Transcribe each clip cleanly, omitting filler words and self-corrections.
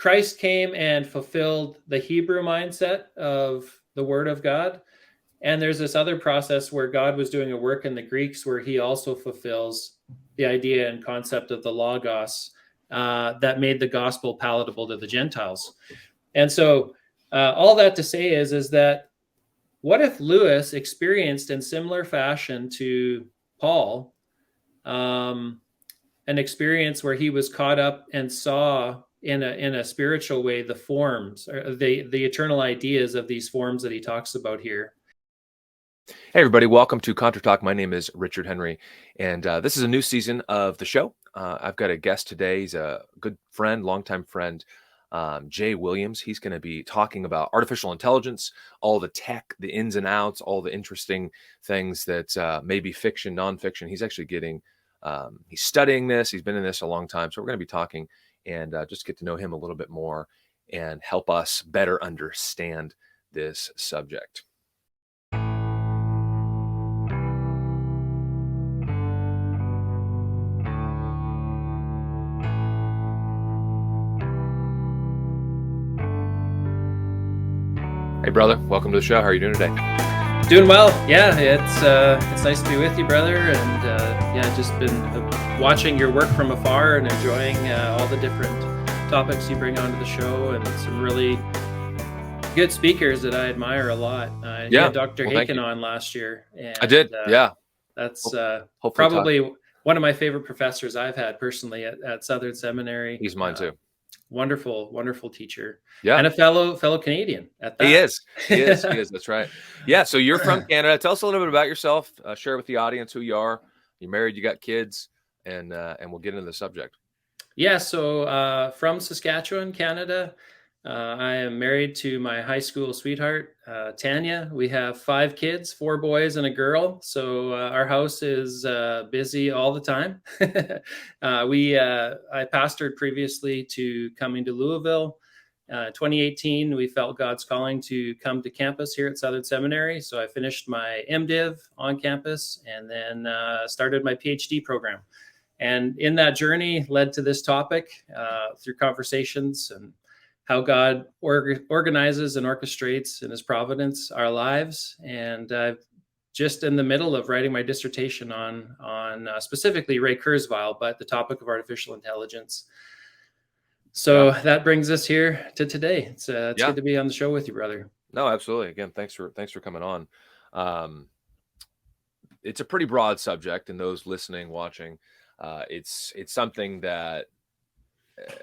Christ came and fulfilled the Hebrew mindset of the Word of God. And there's this other process where God was doing a work in the Greeks where he also fulfills the idea and concept of the Logos that made the gospel palatable to the Gentiles. And so all that to say is that what if Lewis experienced in similar fashion to Paul an experience where he was caught up and saw in a spiritual way the forms, or the eternal ideas of these forms that he talks about here? Hey, everybody. Welcome to Contra Talk. My name is Richard Henry, and this is a new season of the show. I've got a guest today. He's a good friend, longtime friend, Jay Williams. He's going to be talking about artificial intelligence, all the tech, the ins and outs, all the interesting things that may be fiction, nonfiction. He's actually he's studying this. He's been in this a long time. So we're going to be talking and just get to know him a little bit more and help us better understand this subject. Hey, brother. Welcome to the show. How are you doing today? Doing well. Yeah, it's nice to be with you, brother. And yeah, just been watching your work from afar and enjoying all the different topics you bring onto the show, and some really good speakers that I admire a lot. You had Dr. Haken on last year. And, I did. Yeah. That's probably one of my favorite professors I've had personally at Southern Seminary. He's mine too. Wonderful teacher. Yeah. And a fellow Canadian at that. He is. That's right. Yeah. So you're from Canada. Tell us a little bit about yourself. Share with the audience who you are. You're married, you got kids, and we'll get into the subject. Yeah. So from Saskatchewan, Canada. I am married to my high school sweetheart, Tanya. We have 5 kids, 4 boys and a girl. So our house is busy all the time. I pastored previously to coming to Louisville. 2018, we felt God's calling to come to campus here at Southern Seminary. So I finished my MDiv on campus and then started my PhD program. And in that journey led to this topic through conversations and how God organizes and orchestrates in his providence our lives. And just in the middle of writing my dissertation on specifically Ray Kurzweil, but the topic of artificial intelligence. So that brings us here to today. It's good to be on the show with you, brother. No, absolutely. Again, thanks for coming on. It's a pretty broad subject, and those listening, watching, it's something that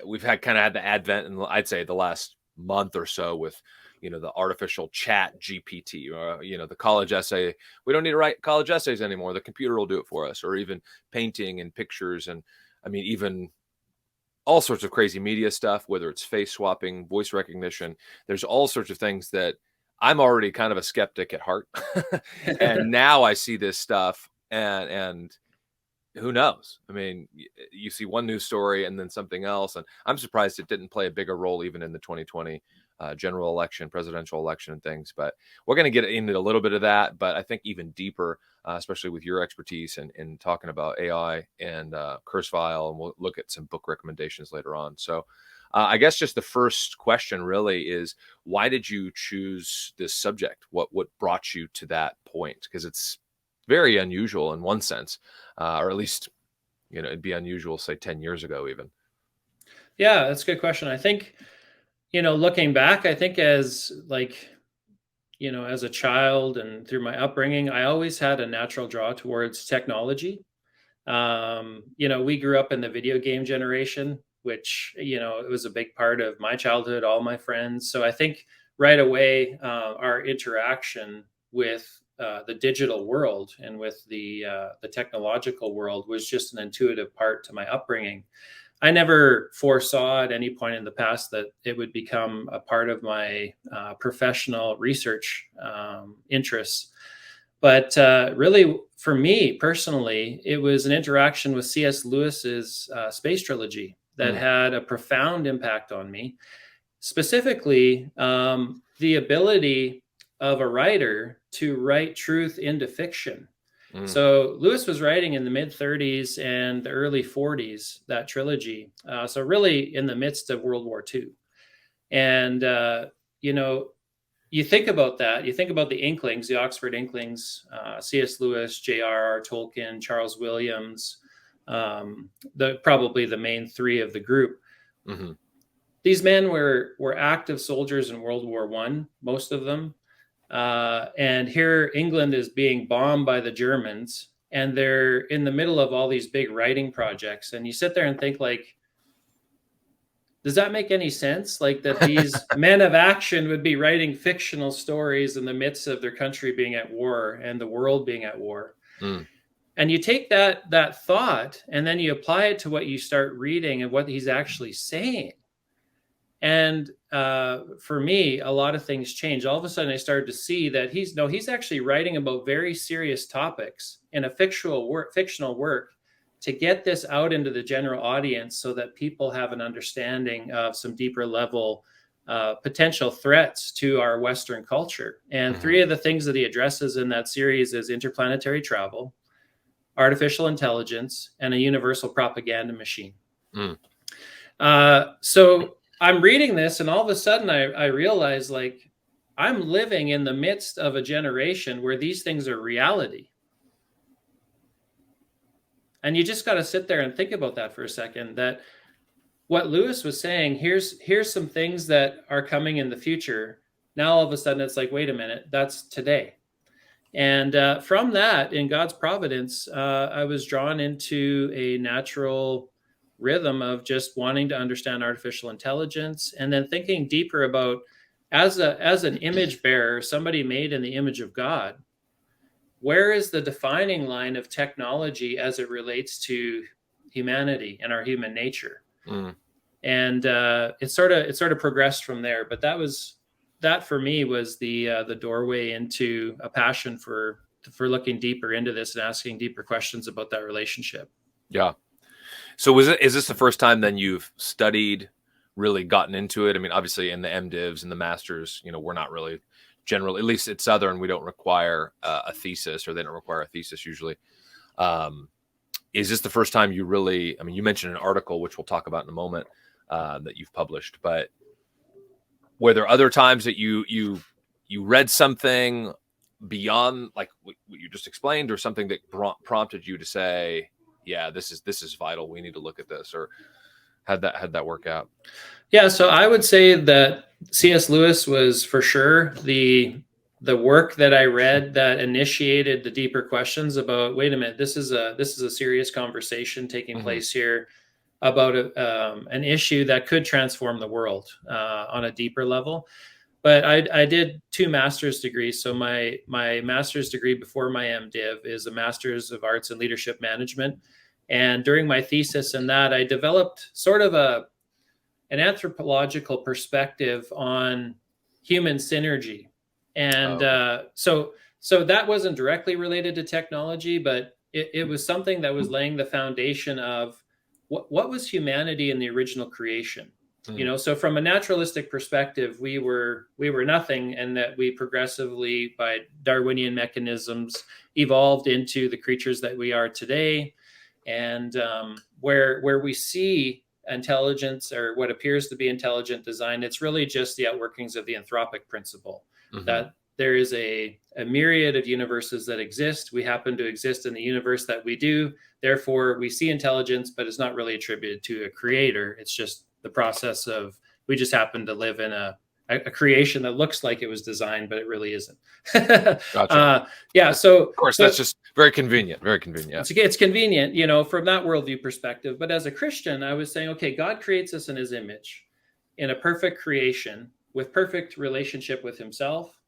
we've had the advent, and I'd say the last month or so with, the artificial chat GPT, or, the college essay. We don't need to write college essays anymore. The computer will do it for us, or even painting and pictures. And I mean, even all sorts of crazy media stuff, whether it's face swapping, voice recognition, there's all sorts of things that I'm already kind of a skeptic at heart. And now I see this stuff and who knows? I mean, you see one news story and then something else, and I'm surprised it didn't play a bigger role even in the 2020 general election, presidential election, and things. But we're going to get into a little bit of that. But I think even deeper, especially with your expertise in talking about AI and Kurzweil, and we'll look at some book recommendations later on. So I guess just the first question really is, why did you choose this subject? What brought you to that point? Because it's very unusual in one sense, or at least, it'd be unusual, say 10 years ago, even. Yeah, that's a good question. I think, looking back, I think as a child and through my upbringing, I always had a natural draw towards technology. We grew up in the video game generation, which, it was a big part of my childhood, all my friends. So I think right away, our interaction with the digital world and with the technological world was just an intuitive part to my upbringing. I never foresaw at any point in the past that it would become a part of my professional research interests. But really, for me personally, it was an interaction with C.S. Lewis's space trilogy that had a profound impact on me. Specifically, the ability of a writer to write truth into fiction. So Lewis was writing in the mid 30s and the early 40s, that trilogy. So really in the midst of World War II. And, you know, you think about that. You think about the Inklings, the Oxford Inklings, C.S. Lewis, J.R.R. Tolkien, Charles Williams, probably the main three of the group. Mm-hmm. These men were active soldiers in World War I, most of them. And here England is being bombed by the Germans, and they're in the middle of all these big writing projects. And you sit there and think, like, does that make any sense? Like, that these men of action would be writing fictional stories in the midst of their country being at war and the world being at war. Mm. And you take that thought and then you apply it to what you start reading and what he's actually saying. And for me, a lot of things changed. All of a sudden, I started to see that he's actually writing about very serious topics in a fictional work to get this out into the general audience so that people have an understanding of some deeper level potential threats to our Western culture. And three of the things that he addresses in that series is interplanetary travel, artificial intelligence, and a universal propaganda machine. So I'm reading this, and all of a sudden I realize, like, I'm living in the midst of a generation where these things are reality. And you just got to sit there and think about that for a second, that what Lewis was saying, here's some things that are coming in the future. Now, all of a sudden, it's like, wait a minute, that's today. And from that, in God's providence, I was drawn into a natural rhythm of just wanting to understand artificial intelligence, and then thinking deeper about, as an image bearer, somebody made in the image of God, where is the defining line of technology as it relates to humanity and our human nature? And it sort of progressed from there. But that for me was the doorway into a passion for looking deeper into this and asking deeper questions about that relationship. Yeah. So is this the first time then you've studied, really gotten into it? I mean, obviously in the MDivs and the masters, we're not really general, at least at Southern, we don't require a thesis, or they don't require a thesis usually. Is this the first time you really, I mean, you mentioned an article, which we'll talk about in a moment, that you've published, but were there other times that you read something beyond like what you just explained, or something that prompted you to say, yeah, this is vital, we need to look at this? Or how'd that work out? Yeah, so I would say that C.S. Lewis was for sure the work that I read that initiated the deeper questions about, wait a minute, this is a serious conversation taking place here about an issue that could transform the world on a deeper level. But I did 2 master's degrees. So my master's degree before my MDiv is a Master's of Arts in Leadership Management. And during my thesis in that, I developed sort of an anthropological perspective on human synergy. And so that wasn't directly related to technology, but it was something that was laying the foundation of what was humanity in the original creation. So from a naturalistic perspective, we were nothing, and that we progressively, by Darwinian mechanisms, evolved into the creatures that we are today. And where we see intelligence, or what appears to be intelligent design, it's really just the outworkings of the anthropic principle, that there is a myriad of universes that exist. We happen to exist in the universe that we do. Therefore, we see intelligence, but it's not really attributed to a creator. It's just the process of, we just happen to live in a creation that looks like it was designed, but it really isn't. Gotcha. Yeah. So of course, that's just very convenient. Very convenient. It's convenient, from that worldview perspective. But as a Christian, I was saying, okay, God creates us in his image, in a perfect creation with perfect relationship with himself.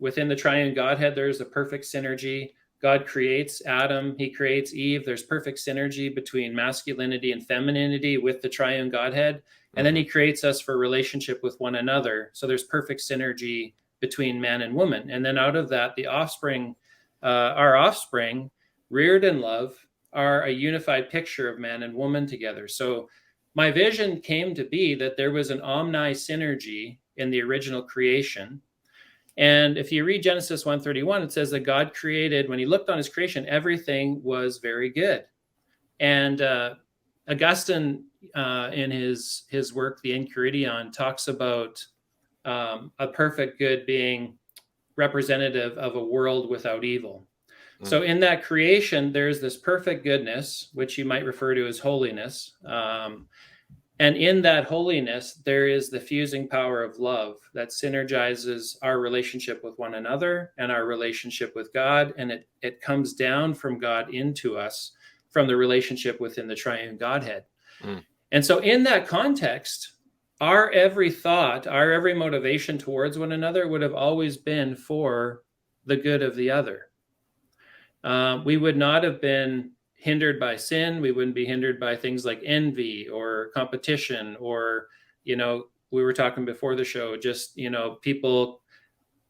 Within the triune Godhead, there's a perfect synergy. God creates Adam, he creates Eve. There's perfect synergy between masculinity and femininity with the triune Godhead. And then he creates us for relationship with one another. So there's perfect synergy between man and woman. And then out of that, the offspring, our offspring, reared in love, are a unified picture of man and woman together. So my vision came to be that there was an omni-synergy in the original creation. And if you read Genesis 1:31, it says that God created, when he looked on his creation, everything was very good. And Augustine, in his work, The Enchiridion, talks about a perfect good being representative of a world without evil. So in that creation, there's this perfect goodness, which you might refer to as holiness. And in that holiness, there is the fusing power of love that synergizes our relationship with one another and our relationship with God. And it comes down from God into us from the relationship within the triune Godhead. And so in that context, our every thought, our every motivation towards one another would have always been for the good of the other. We would not have been hindered by sin. We wouldn't be hindered by things like envy or competition, or, we were talking before the show, just, people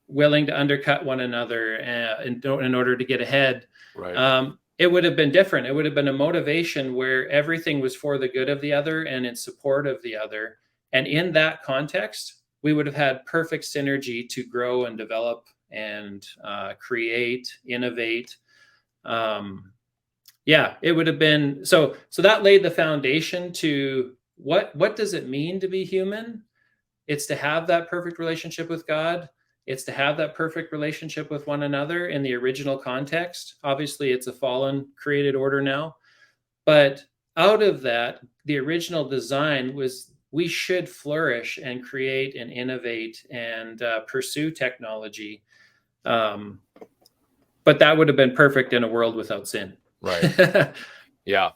willing to undercut one another in order to get ahead. Right. It would have been different. It would have been a motivation where everything was for the good of the other and in support of the other. And in that context, we would have had perfect synergy to grow and develop and create, innovate. It would have been so that laid the foundation to what does it mean to be human? It's to have that perfect relationship with God. It's to have that perfect relationship with one another in the original context. Obviously, it's a fallen created order now. But out of that, the original design was we should flourish and create and innovate and pursue technology. But that would have been perfect in a world without sin. Right. Yeah.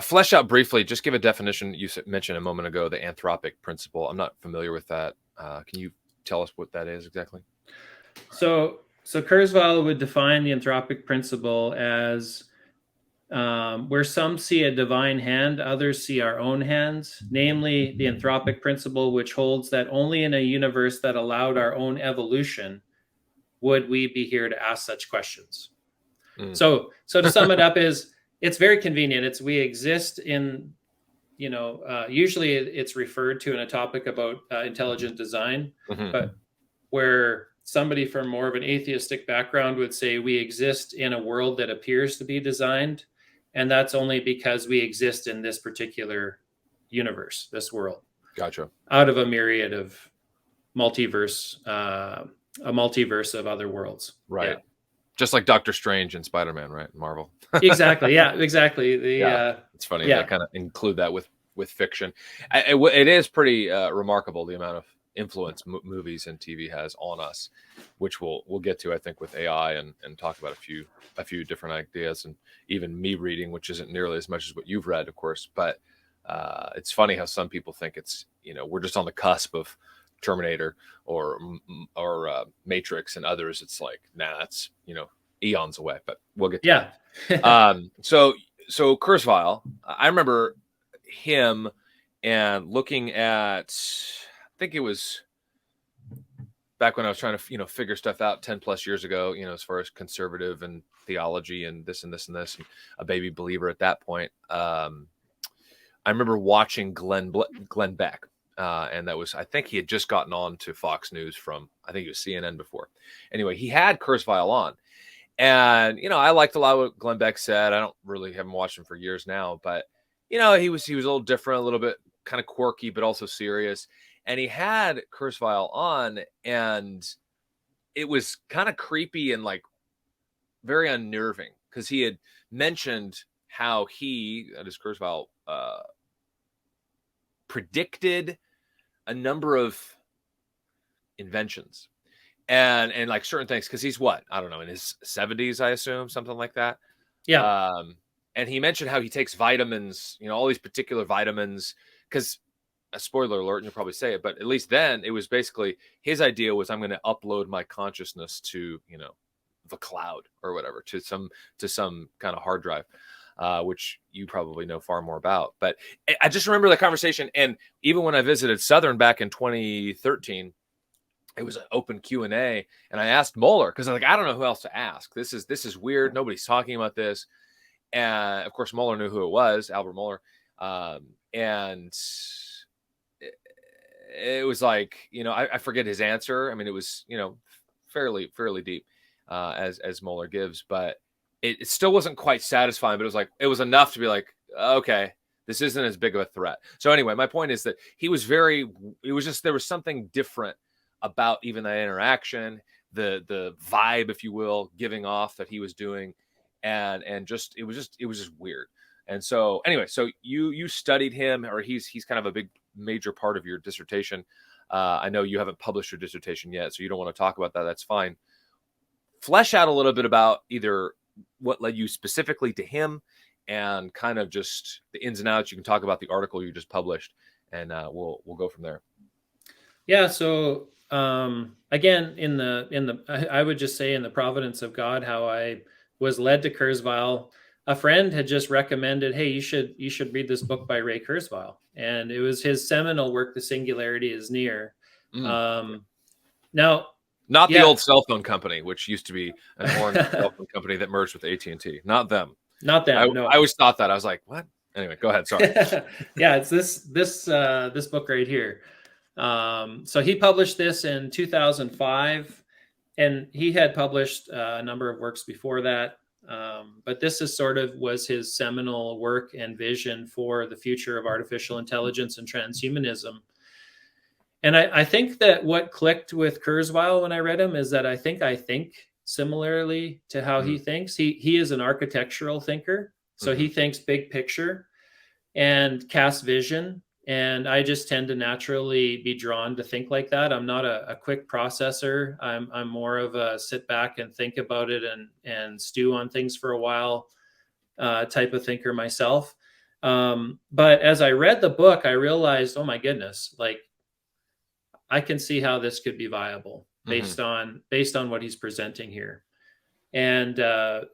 Flesh out briefly, just give a definition. You mentioned a moment ago, the anthropic principle. I'm not familiar with that. Can you tell us what that is exactly? So Kurzweil would define the anthropic principle as where some see a divine hand, others see our own hands, namely the anthropic principle, which holds that only in a universe that allowed our own evolution would we be here to ask such questions. So to sum it up is, it's very convenient. It's we exist in, usually it's referred to in a topic about intelligent design, but where somebody from more of an atheistic background would say we exist in a world that appears to be designed, and that's only because we exist in this particular universe, this world. Gotcha. Out of a myriad of multiverse, a multiverse of other worlds. Right. Yeah. Just like Doctor Strange and Spider-Man, right? Marvel. Exactly. Yeah, exactly. It's funny. They kind of include that with fiction. It is pretty remarkable the amount of influence movies and TV has on us, which we'll get to, I think, with AI and talk about a few different ideas, and even me reading, which isn't nearly as much as what you've read, of course. But it's funny how some people think it's, we're just on the cusp of Terminator or Matrix, and others it's like, nah, that's eons away. But we'll get to that. So Kurzweil, I remember him and looking at, I think it was back when I was trying to figure stuff out 10 plus years ago, as far as conservative and theology and this and this and this, and a baby believer at that point. I remember watching Glenn Beck. And that was, I think he had just gotten on to Fox News from, I think it was CNN before. Anyway, he had Kurzweil on. And, I liked a lot of what Glenn Beck said. I don't really haven't watched him for years now, but, he was a little different, a little bit kind of quirky, but also serious. And he had Kurzweil on, and it was kind of creepy and like very unnerving, because he had mentioned how that is Kurzweil, predicted a number of inventions and like certain things, because he's I don't know, in his 70s, I assume, something like that. And he mentioned how he takes vitamins, all these particular vitamins, because a spoiler alert, and you'll probably say it, but at least then it was basically his idea was, I'm going to upload my consciousness to the cloud or whatever, to some kind of hard drive, which you probably know far more about. But I just remember the conversation. And even when I visited Southern back in 2013, it was an open Q&A. And I asked Moeller, because I'm like, I don't know who else to ask. This is weird. Nobody's talking about this. And of course, Moeller knew who it was, Albert Moeller. And it was like, I forget his answer. I mean, it was, fairly deep, as Moeller gives, but it still wasn't quite satisfying, but it was enough to be like, okay, This isn't as big of a threat. So anyway, my point is that he was very, it was just, there was something different about even that interaction, the vibe, if you will, giving off that he was doing. And just, it was just weird. And so anyway, so you studied him, or he's kind of a big major part of your dissertation. I know you haven't published your dissertation yet, so you don't want to talk about that. That's fine. Flesh out a little bit about either what led you specifically to him and kind of just the ins and outs. You can talk about the article you just published, and we'll go from there. Yeah. So again, I would just say in the providence of God, how I was led to Kurzweil. A friend had just recommended, hey, you should read this book by Ray Kurzweil, and it was his seminal work, "The Singularity is Near." Now, not the old cell phone company, which used to be an orange cell phone company that merged with AT&T. Not them. Not them. No, I always thought that. I was like, what? Anyway, go ahead. Sorry. Yeah, it's this book right here. So he published this in 2005, and he had published a number of works before that. But this is was his seminal work and vision for the future of artificial intelligence and transhumanism. And I think that what clicked with Kurzweil when I read him is that I think similarly to how he thinks. He is an architectural thinker, so he thinks big picture and casts vision. And I just tend to naturally be drawn to think like that. I'm not a quick processor. I'm more of a sit back and think about it and stew on things for a while type of thinker myself. But as I read the book, I realized, oh my goodness, like I can see how this could be viable based on what he's presenting here. And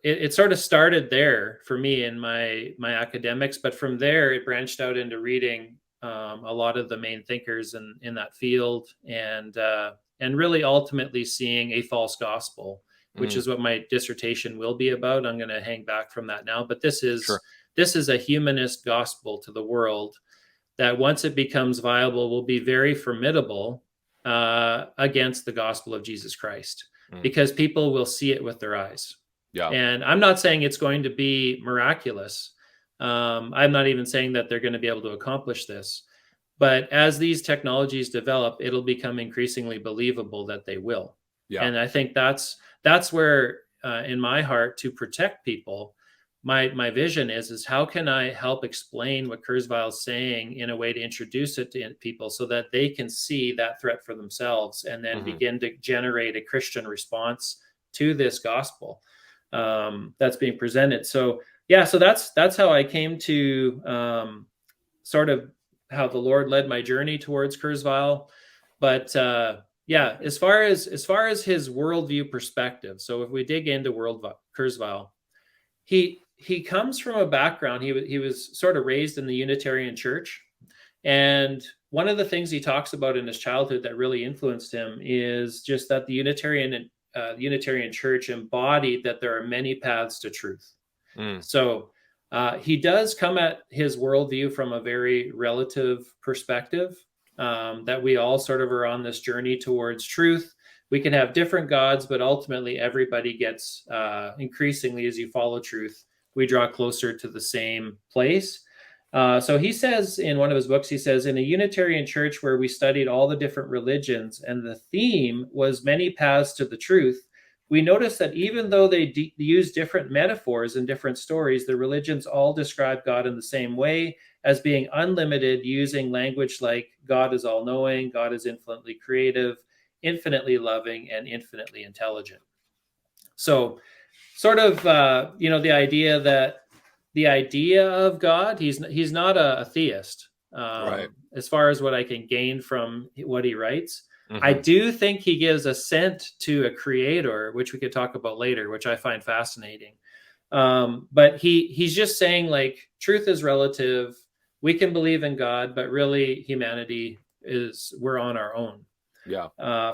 it sort of started there for me in my academics, but from there it branched out into reading a lot of the main thinkers in that field, and really ultimately seeing a false gospel, which is what my dissertation will be about. I'm going to hang back from that now, but this is a humanist gospel to the world that once it becomes viable will be very formidable against the gospel of Jesus Christ, because people will see it with their eyes. Yeah. And I'm not saying it's going to be miraculous. I'm not even saying that they're going to be able to accomplish this. But as these technologies develop, it'll become increasingly believable that they will. Yeah. And I think that's where, in my heart, to protect people, my vision is how can I help explain what Kurzweil is saying in a way to introduce it to people so that they can see that threat for themselves and then begin to generate a Christian response to this gospel that's being presented. So yeah, so that's how I came to sort of how the Lord led my journey towards Kurzweil. But yeah, as far as his worldview perspective, so if we dig into Kurzweil, he comes from a background. He was sort of raised in the Unitarian Church, and one of the things he talks about in his childhood that really influenced him is just that the Unitarian Church embodied that there are many paths to truth. So he does come at his worldview from a very relative perspective, that we all sort of are on this journey towards truth. We can have different gods, but ultimately everybody gets increasingly, as you follow truth, we draw closer to the same place. So he says in one of his books, he says, in a Unitarian church where we studied all the different religions and the theme was many paths to the truth, we noticed that even though they use different metaphors and different stories, the religions all describe God in the same way, as being unlimited, using language like God is all-knowing, God is infinitely creative, infinitely loving, and infinitely intelligent. So sort of, the idea of God, he's not a theist, right, as far as what I can gain from what he writes. I do think he gives assent to a creator, which we could talk about later, which I find fascinating. But he's just saying, like, truth is relative. We can believe in God, but really humanity we're on our own. Yeah.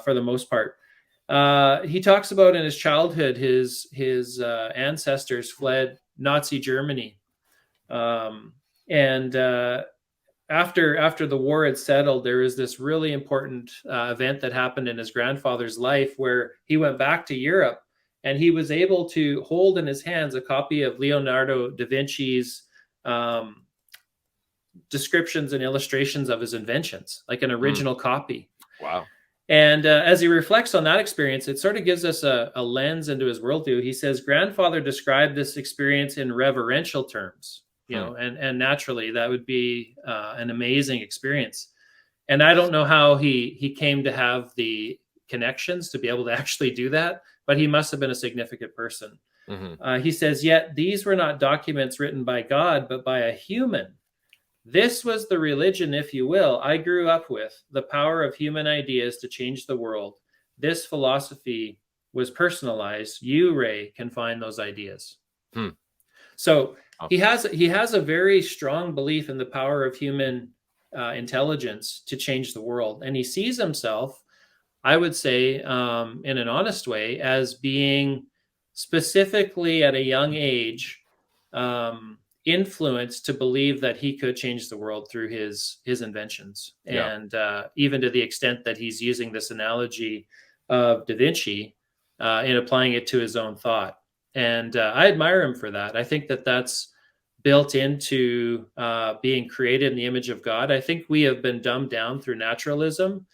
For the most part. He talks about in his childhood, his ancestors fled Nazi Germany. After the war had settled, there was this really important event that happened in his grandfather's life where he went back to Europe and he was able to hold in his hands a copy of Leonardo da Vinci's descriptions and illustrations of his inventions, like an original copy. Wow. And as he reflects on that experience, it sort of gives us a lens into his worldview. He says, grandfather described this experience in reverential terms, and naturally that would be an amazing experience. And I don't know how he came to have the connections to be able to actually do that, but he must have been a significant person. He says, yet these were not documents written by God, but by a human. This was the religion, if you will, I grew up with, the power of human ideas to change the world. This philosophy was personalized. You, Ray, can find those ideas. So he has a very strong belief in the power of human intelligence to change the world. And he sees himself, I would say, in an honest way, as being specifically at a young age, influenced to believe that he could change the world through his inventions. Yeah. And even to the extent that he's using this analogy of Da Vinci in applying it to his own thought. And I admire him for that. I think that that's built into being created in the image of God. I think we have been dumbed down through naturalism,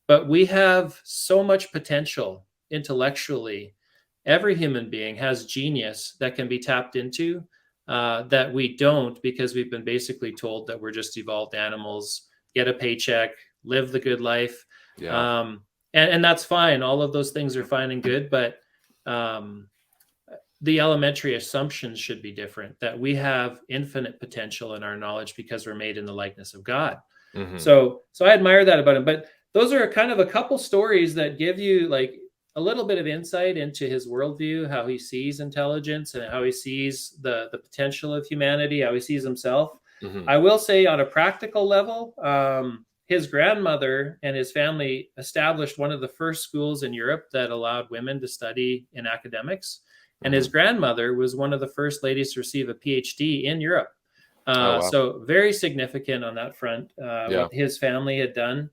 but we have so much potential intellectually. Every human being has genius that can be tapped into, that we don't, because we've been basically told that we're just evolved animals, get a paycheck, live the good life. Yeah. And that's fine. All of those things are fine and good, but the elementary assumptions should be different, that we have infinite potential in our knowledge because we're made in the likeness of God. So I admire that about him. But those are kind of a couple stories that give you like a little bit of insight into his worldview, how he sees intelligence and how he sees the potential of humanity, how he sees himself. I will say on a practical level, his grandmother and his family established one of the first schools in Europe that allowed women to study in academics. And his grandmother was one of the first ladies to receive a PhD in Europe. Wow. So very significant on that front, what his family had done.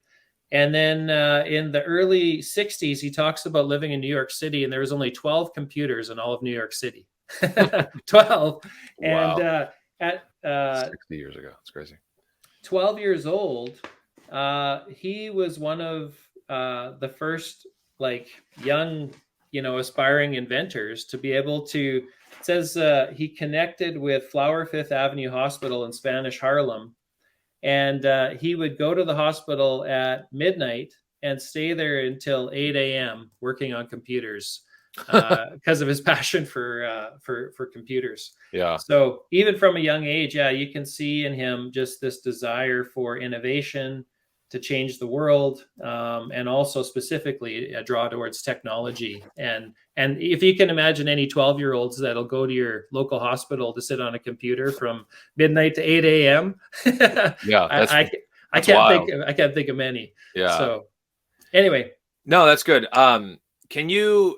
And then in the early 60s, he talks about living in New York City, and there was only 12 computers in all of New York City. 12. Wow. And at 60 years ago. It's crazy. 12 years old, he was one of the first like young, aspiring inventors to be able to, it says he connected with Flower Fifth Avenue Hospital in Spanish Harlem. And he would go to the hospital at midnight and stay there until 8 a.m. working on computers because of his passion for computers. Yeah. So even from a young age, you can see in him just this desire for innovation, to change the world, and also specifically a draw towards technology. And if you can imagine any 12-year-olds that'll go to your local hospital to sit on a computer from midnight to 8 a.m. Yeah, I can't think of many. Yeah. So anyway. No, that's good. Can you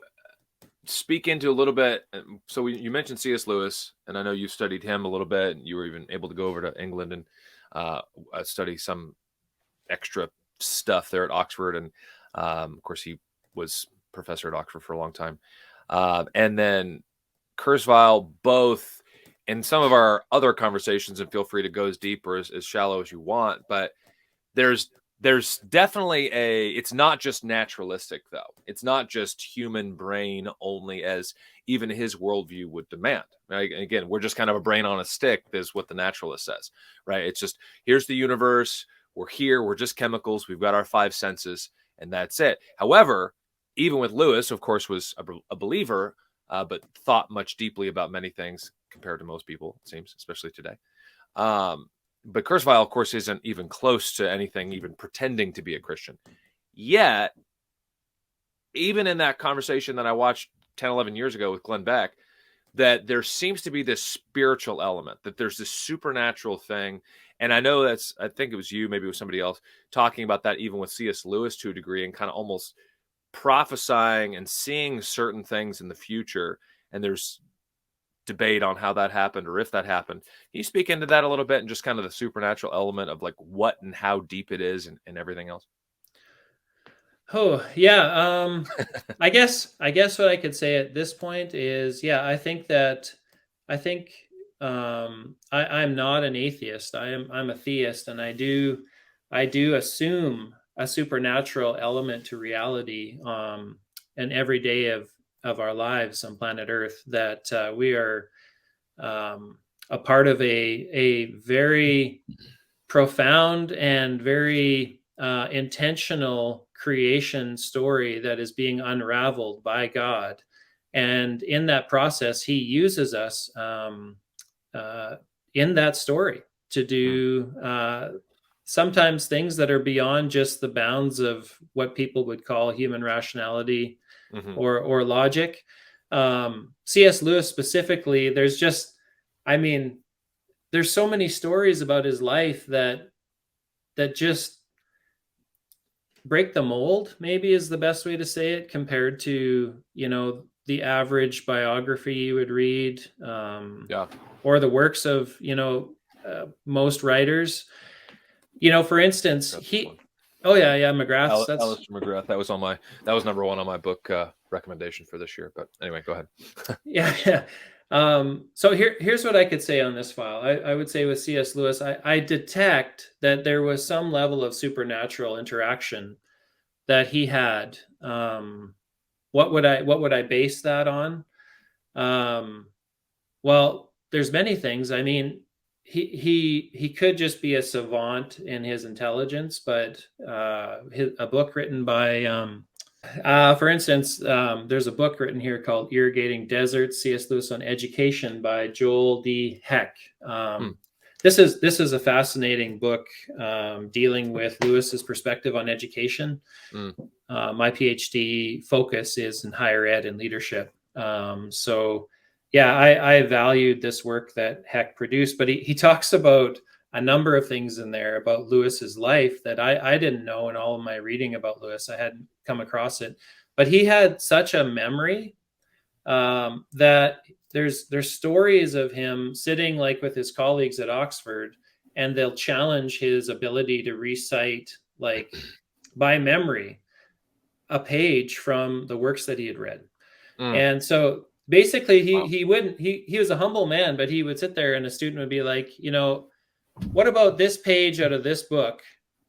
speak into a little bit? So you mentioned C.S. Lewis, and I know you studied him a little bit, and you were even able to go over to England and study some extra stuff there at Oxford. And of course, he was professor at Oxford for a long time. And then Kurzweil, both in some of our other conversations, and feel free to go as deep or as shallow as you want, but there's definitely it's not just naturalistic, though. It's not just human brain only, as even his worldview would demand. Right? Again, we're just kind of a brain on a stick, is what the naturalist says, right? It's just, here's the universe. We're here. We're just chemicals. We've got our five senses, and that's it. However, even with Lewis, of course, was a believer, but thought much deeply about many things compared to most people, it seems, especially today. But Kurzweil, of course, isn't even close to anything, even pretending to be a Christian. Yet, even in that conversation that I watched 10, 11 years ago with Glenn Beck, that there seems to be this spiritual element, that there's this supernatural thing. And I know I think it was you, maybe it was somebody else, talking about that even with C.S. Lewis to a degree, and kind of almost prophesying and seeing certain things in the future. And there's debate on how that happened or if that happened. Can you speak into that a little bit, and just kind of the supernatural element of like what and how deep it is and everything else? Oh, yeah. I guess what I could say at this point is, I think I'm not an atheist. I'm a theist, and I do assume a supernatural element to reality, and every day of our lives on planet Earth, that we are a part of a very profound and very intentional creation story that is being unraveled by God. And in that process, he uses us in that story to do sometimes things that are beyond just the bounds of what people would call human rationality or logic. C.S. Lewis specifically, there's so many stories about his life that just break the mold, maybe is the best way to say it, compared to, the average biography you would read, or the works of, most writers. For instance, McGrath. Alistair McGrath. That was number one on my book recommendation for this year. But anyway, go ahead. Yeah. So here's what I could say on this file. I would say with C.S. Lewis, I detect that there was some level of supernatural interaction that he had. What would I base that on? Well, there's many things. I mean, he could just be a savant in his intelligence, but a book written by for instance, there's a book written here called Irrigating Deserts, C.S. Lewis on Education by Joel D. Heck. This is a fascinating book dealing with Lewis's perspective on education. My PhD focus is in higher ed and leadership. So yeah, I valued this work that Heck produced, but he talks about a number of things in there about Lewis's life that I didn't know in all of my reading about Lewis. I hadn't come across it, but he had such a memory that there's stories of him sitting like with his colleagues at Oxford, and they'll challenge his ability to recite like by memory a page from the works that he had read. And so basically he was a humble man, but he would sit there and a student would be like, what about this page out of this book?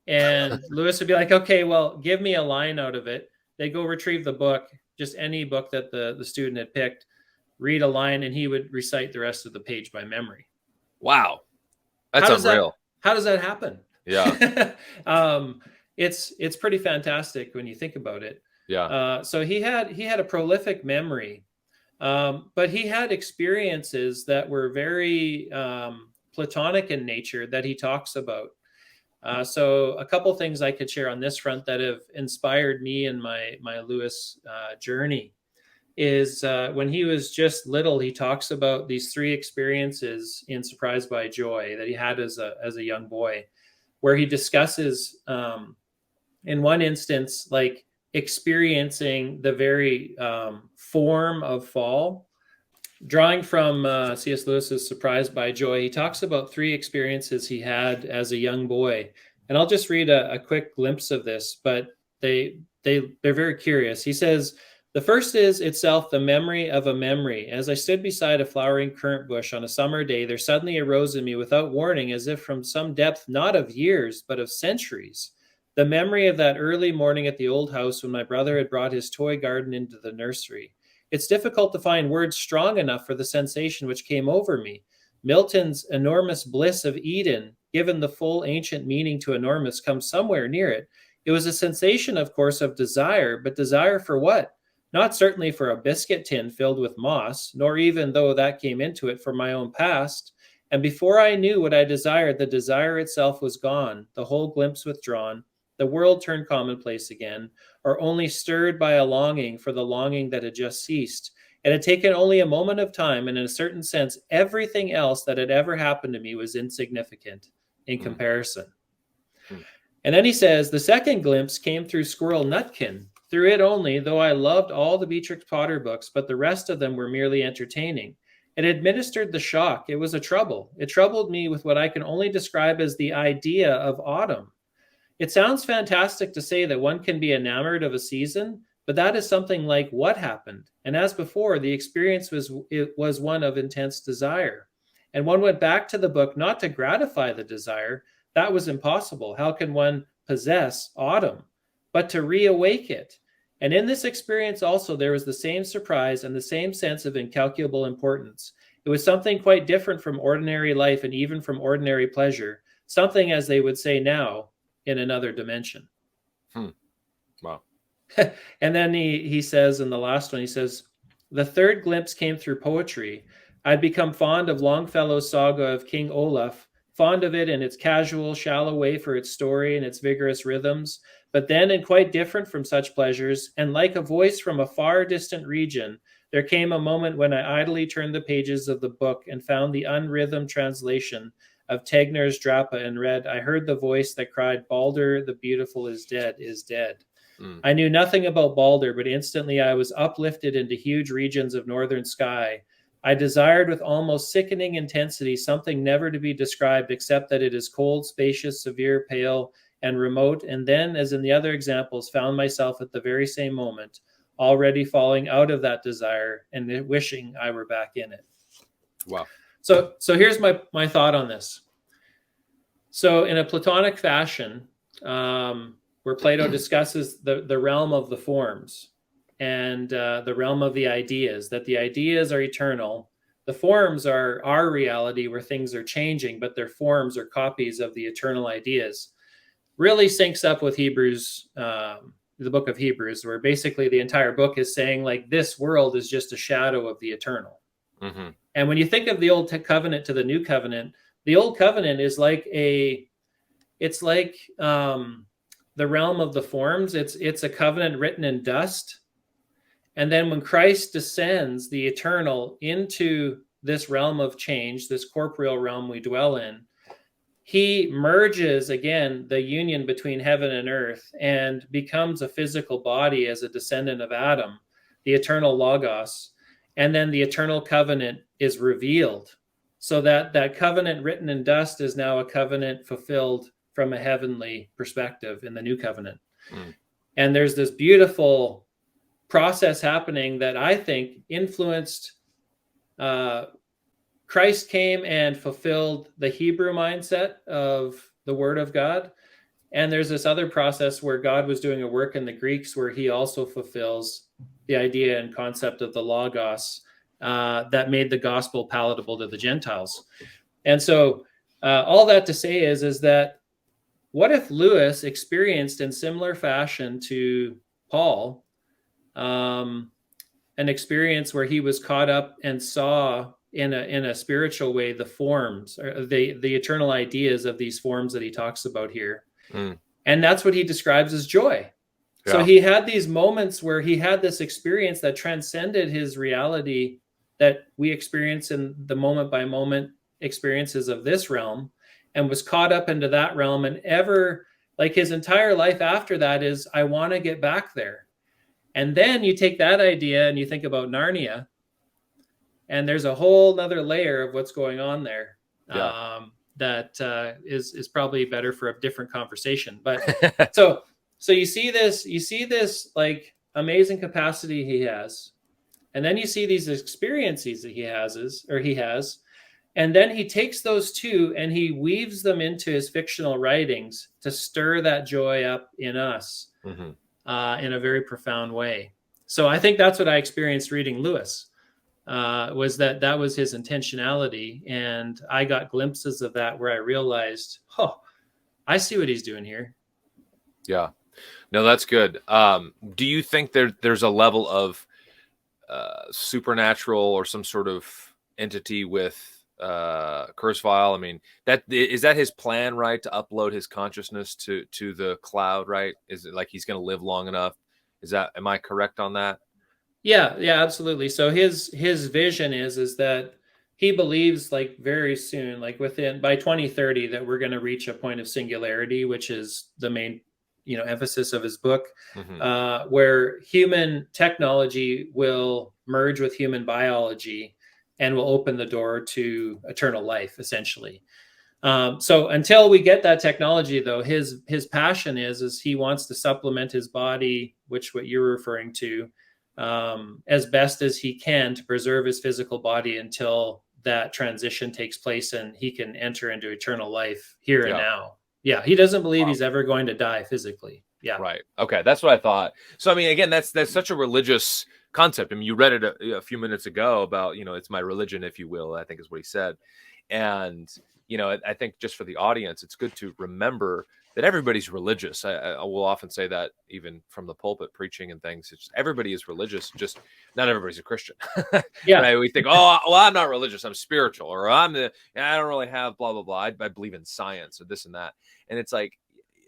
And Lewis would be like, okay, well, give me a line out of it. They go retrieve the book, just any book that the student had picked, read a line, and he would recite the rest of the page by memory. Wow. That's unreal. How does that happen? Yeah. It's pretty fantastic when you think about it. Yeah. So he had a prolific memory, but he had experiences that were very Platonic in nature that he talks about. So a couple things I could share on this front that have inspired me in my Lewis journey is when he was just little, he talks about these 3 experiences in Surprised by Joy that he had as a young boy, where he discusses in one instance, like experiencing the very form of fall. Drawing from C.S. Lewis's Surprised by Joy, he talks about 3 experiences he had as a young boy. And I'll just read a quick glimpse of this, but they're very curious. He says, the first is itself the memory of a memory. As I stood beside a flowering currant bush on a summer day, there suddenly arose in me without warning, as if from some depth not of years, but of centuries, the memory of that early morning at the old house when my brother had brought his toy garden into the nursery. It's difficult to find words strong enough for the sensation which came over me. Milton's enormous bliss of Eden, given the full ancient meaning to enormous, comes somewhere near it. It was a sensation, of course, of desire, but desire for what? Not certainly for a biscuit tin filled with moss, nor even, though that came into it, for my own past. And before I knew what I desired, the desire itself was gone, the whole glimpse withdrawn. The world turned commonplace again, or only stirred by a longing for the longing that had just ceased. It had taken only a moment of time, and in a certain sense, everything else that had ever happened to me was insignificant in comparison. And then he says, the second glimpse came through Squirrel Nutkin. Through it only, though I loved all the Beatrix Potter books, but the rest of them were merely entertaining. It administered the shock. It was a trouble. It troubled me with what I can only describe as the idea of autumn. It sounds fantastic to say that one can be enamored of a season, but that is something like what happened. And as before, the experience was one of intense desire. And one went back to the book not to gratify the desire. That was impossible. How can one possess autumn? But to reawake it. And in this experience also, there was the same surprise and the same sense of incalculable importance. It was something quite different from ordinary life and even from ordinary pleasure, something, as they would say now, in another dimension. Wow. And then he says in the last one, he says, the third glimpse came through poetry. I'd become fond of Longfellow's saga of King Olaf, fond of it in its casual, shallow way for its story and its vigorous rhythms, but then, and quite different from such pleasures, and like a voice from a far distant region, there came a moment when I idly turned the pages of the book and found the unrhythmed translation of Tegner's Drapa and read, I heard the voice that cried, Balder the beautiful is dead, is dead. I knew nothing about Balder, but instantly I was uplifted into huge regions of northern sky. I desired with almost sickening intensity something never to be described except that it is cold, spacious, severe, pale, and remote, and then, as in the other examples, found myself at the very same moment, already falling out of that desire and wishing I were back in it. Wow. So here's my thought on this. So in a Platonic fashion, where Plato discusses the realm of the forms and the realm of the ideas, that the ideas are eternal. The forms are our reality where things are changing, but their forms are copies of the eternal ideas. Really syncs up with Hebrews, the book of Hebrews, where basically the entire book is saying like this world is just a shadow of the eternal. Mm-hmm. And when you think of the old covenant to the new covenant, the old covenant is like the realm of the forms. It's a covenant written in dust. And then when Christ descends, the eternal, into this realm of change, this corporeal realm we dwell in, he merges again the union between heaven and earth and becomes a physical body as a descendant of Adam, the eternal Logos. And then the eternal covenant is revealed. So that covenant written in dust is now a covenant fulfilled from a heavenly perspective in the new covenant. And there's this beautiful process happening that I think influenced Christ came and fulfilled the Hebrew mindset of the Word of God. And there's this other process where God was doing a work in the Greeks where he also fulfills the idea and concept of the Logos that made the gospel palatable to the Gentiles. And so all that to say is that what if Lewis experienced in similar fashion to Paul an experience where he was caught up and saw in a spiritual way the forms, or the eternal ideas of these forms that he talks about here. And that's what he describes as joy. Yeah. So he had these moments where he had this experience that transcended his reality that we experience in the moment by moment experiences of this realm, and was caught up into that realm. And ever, like his entire life after that is, I want to get back there. And then you take that idea and you think about Narnia, and there's a whole nother layer of what's going on there. Yeah. That is probably better for a different conversation. But so you see this like amazing capacity he has, and then you see these experiences that he has, and then he takes those two and he weaves them into his fictional writings to stir that joy up in us in a very profound way. So I think that's what I experienced reading Lewis. Was that was his intentionality, and I got glimpses of that where I realized, I see what he's doing here. Yeah, no, that's good. Do you think there's a level of supernatural or some sort of entity with Kurzweil? I mean, is that his plan, right? To upload his consciousness to the cloud, right? Is it like he's going to live long enough? Am I correct on that? Yeah, absolutely. So his vision is that he believes like very soon, like by 2030, that we're going to reach a point of singularity, which is the main, emphasis of his book, where human technology will merge with human biology and will open the door to eternal life, essentially. So until we get that technology, though, his passion is he wants to supplement his body, which what you're referring to, as best as he can to preserve his physical body until that transition takes place and he can enter into eternal life here and Yeah. now. Yeah, he doesn't believe Wow. he's ever going to die physically. Yeah. Right. Okay, that's what I thought. So I mean, again, that's such a religious concept. I mean, you read it a few minutes ago about, it's my religion, if you will, I think is what he said. And I think just for the audience, it's good to remember that everybody's religious. I will often say that even from the pulpit preaching and things. It's just, everybody is religious, just not everybody's a Christian. Yeah. Right? We think, oh, well, I'm not religious, I'm spiritual, or I don't really have blah blah blah. I believe in science or this and that. And it's like,